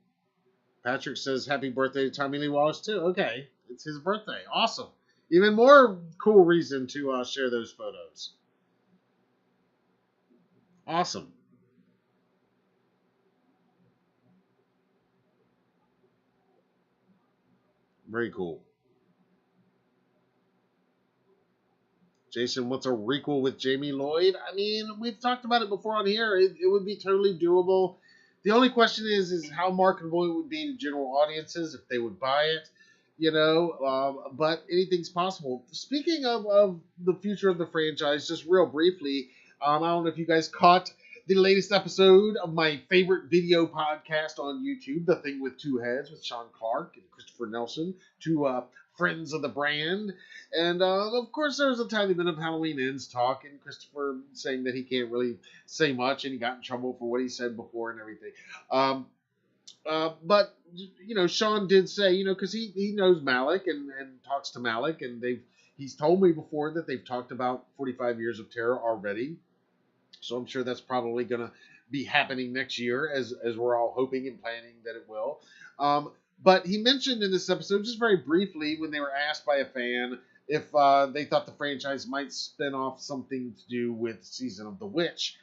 Patrick says happy birthday to Tommy Lee Wallace too. Okay, it's his birthday. Awesome. Even more cool reason to share those photos. Awesome. Very cool. Jason, what's a requel with Jamie Lloyd? I mean, we've talked about it before on here. It would be totally doable. The only question is how marketable it would be to general audiences, if they would buy it, you know. But anything's possible. Speaking of the future of the franchise, just real briefly, I don't know if you guys caught the latest episode of my favorite video podcast on YouTube, The Thing with Two Heads, with Sean Clark and Christopher Nelson, two friends of the brand. And of course, there was a tiny bit of Halloween Ends talk, and Christopher saying that he can't really say much, and he got in trouble for what he said before and everything. But you know, Sean did say, you know, because he knows Malik and talks to Malik, and he's told me before that they've talked about 45 Years of Terror already. So I'm sure that's probably going to be happening next year, as we're all hoping and planning that it will. But he mentioned in this episode, just very briefly, when they were asked by a fan if they thought the franchise might spin off something to do with Season of the Witch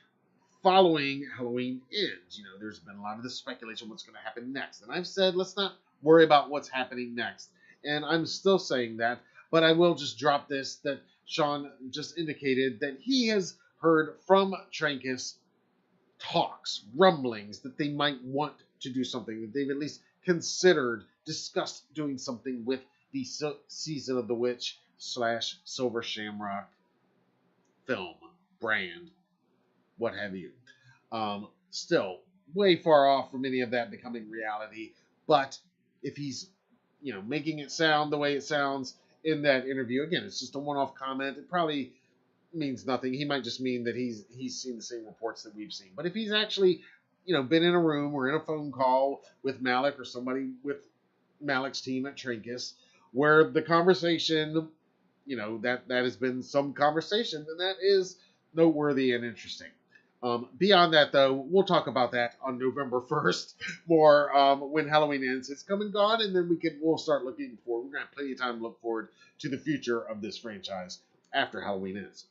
following Halloween Ends. You know, there's been a lot of this speculation what's going to happen next. And I've said, let's not worry about what's happening next. And I'm still saying that, but I will just drop this, that Sean just indicated that he has heard from Trancas talks, rumblings, that they might want to do something, that they've at least considered, discussed doing something with the Season of the Witch / Silver Shamrock film, brand, what have you. Still, way far off from any of that becoming reality, but if he's, you know, making it sound the way it sounds, in that interview. Again, it's just a one-off comment. It probably means nothing. He might just mean that he's seen the same reports that we've seen. But if he's actually, been in a room or in a phone call with Malik or somebody with Malik's team at Trinkus, where the conversation, that has been some conversation, then that is noteworthy and interesting. Beyond that, though, we'll talk about that on November 1st more when Halloween ends. It's come and gone, and then we'll start looking forward. We're going to have plenty of time to look forward to the future of this franchise after Halloween ends.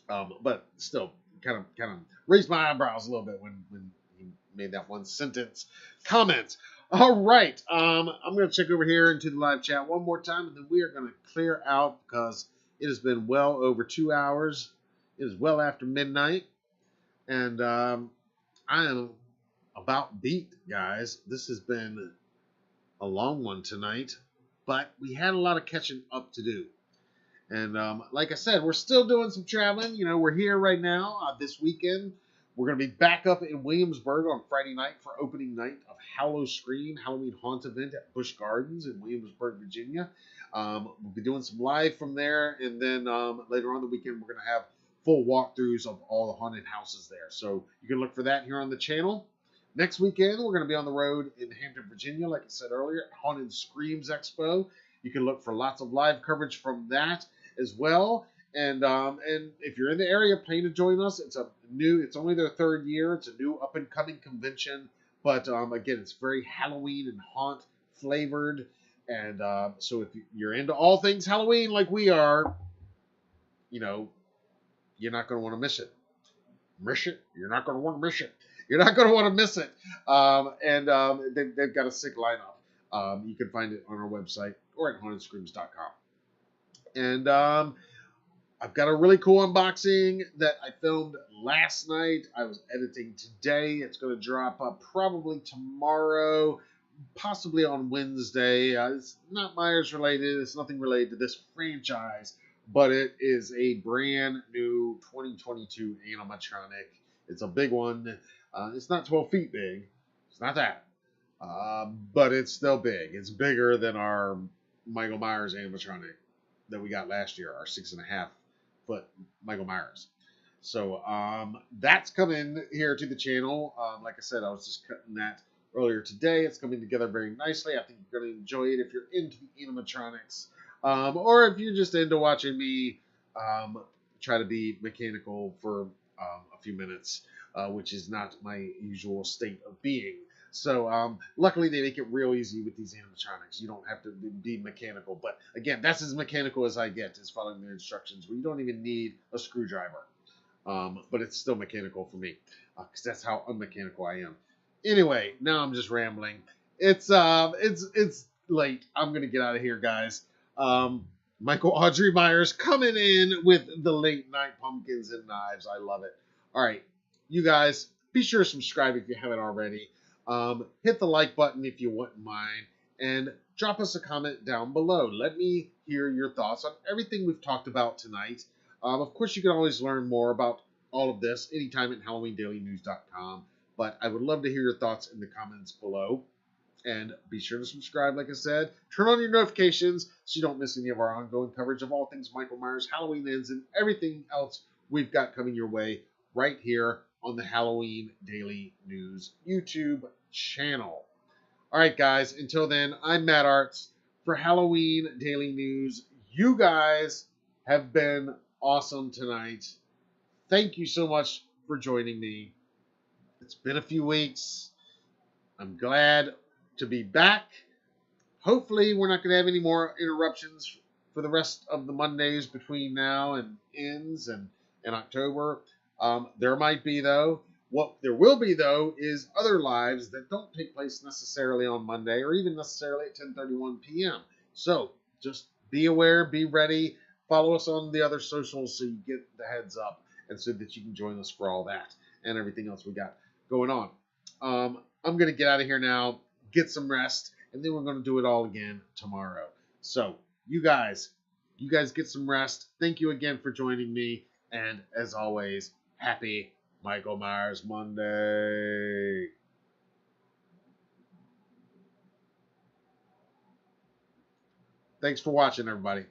But still, kind of raised my eyebrows a little bit when he made that one sentence comment. All right, I'm going to check over here into the live chat one more time, and then we are going to clear out because it has been well over 2 hours. It is well after midnight. And I am about beat, guys. This has been a long one tonight, but we had a lot of catching up to do. And like I said, we're still doing some traveling. We're here right now this weekend. We're going to be back up in Williamsburg on Friday night for opening night of Halloween Haunt event at Busch Gardens in Williamsburg, Virginia. We'll be doing some live from there, and then later on the weekend, we're going to have full walkthroughs of all the haunted houses there. So you can look for that here on the channel. Next weekend, we're going to be on the road in Hampton, Virginia, like I said earlier, at Haunted Screams Expo. You can look for lots of live coverage from that as well. And if you're in the area, plan to join us. It's only their third year. It's a new up-and-coming convention. But again, it's very Halloween and haunt flavored. And so if you're into all things Halloween like we are, you're not going to want to miss it. You're not going to want to miss it. You're not going to want to miss it. They've got a sick lineup. You can find it on our website or at hauntedscreams.com. And I've got a really cool unboxing that I filmed last night. I was editing today. It's going to drop up probably tomorrow, possibly on Wednesday. It's not Myers related. It's nothing related to this franchise. But it is a brand new 2022 animatronic. It's a big one. It's not 12 feet big. It's not that. But it's still big. It's bigger than our Michael Myers animatronic that we got last year, our 6.5 foot Michael Myers. So that's coming here to the channel. Like I said, I was just cutting that earlier today. It's coming together very nicely. I think you're going to enjoy it if you're into the animatronics. Or if you're just into watching me try to be mechanical for a few minutes, which is not my usual state of being. So luckily they make it real easy with these animatronics. You don't have to be mechanical. But again, that's as mechanical as I get, is following their instructions, where you don't even need a screwdriver. But it's still mechanical for me, because that's how unmechanical I am. Anyway, now I'm just rambling. It's late. I'm gonna get out of here, guys. Michael Audrey Myers coming in with the late night pumpkins and knives. I love it. All right, you guys, be sure to subscribe if you haven't already. Hit the like button if you wouldn't mind, and drop us a comment down below. Let me hear your thoughts on everything we've talked about tonight. Of course, you can always learn more about all of this anytime at HalloweenDailyNews.com, but I would love to hear your thoughts in the comments below. And be sure to subscribe, like I said. Turn on your notifications so you don't miss any of our ongoing coverage of all things Michael Myers, Halloween Ends, and everything else we've got coming your way right here on the Halloween Daily News YouTube channel. All right, guys. Until then, I'm Matt Arts for Halloween Daily News. You guys have been awesome tonight. Thank you so much for joining me. It's been a few weeks. I'm glad to be back. Hopefully we're not going to have any more interruptions for the rest of the Mondays between now and ends and October. There might be, though. What there will be, though, is other lives that don't take place necessarily on Monday or even necessarily at 10:31 p.m. So just be aware, be ready, follow us on the other socials so you get the heads up and so that you can join us for all that and everything else we got going on. I'm going to get out of here now, get some rest, and then we're going to do it all again tomorrow. So you guys get some rest. Thank you again for joining me. And as always, happy Michael Myers Monday. Thanks for watching, everybody.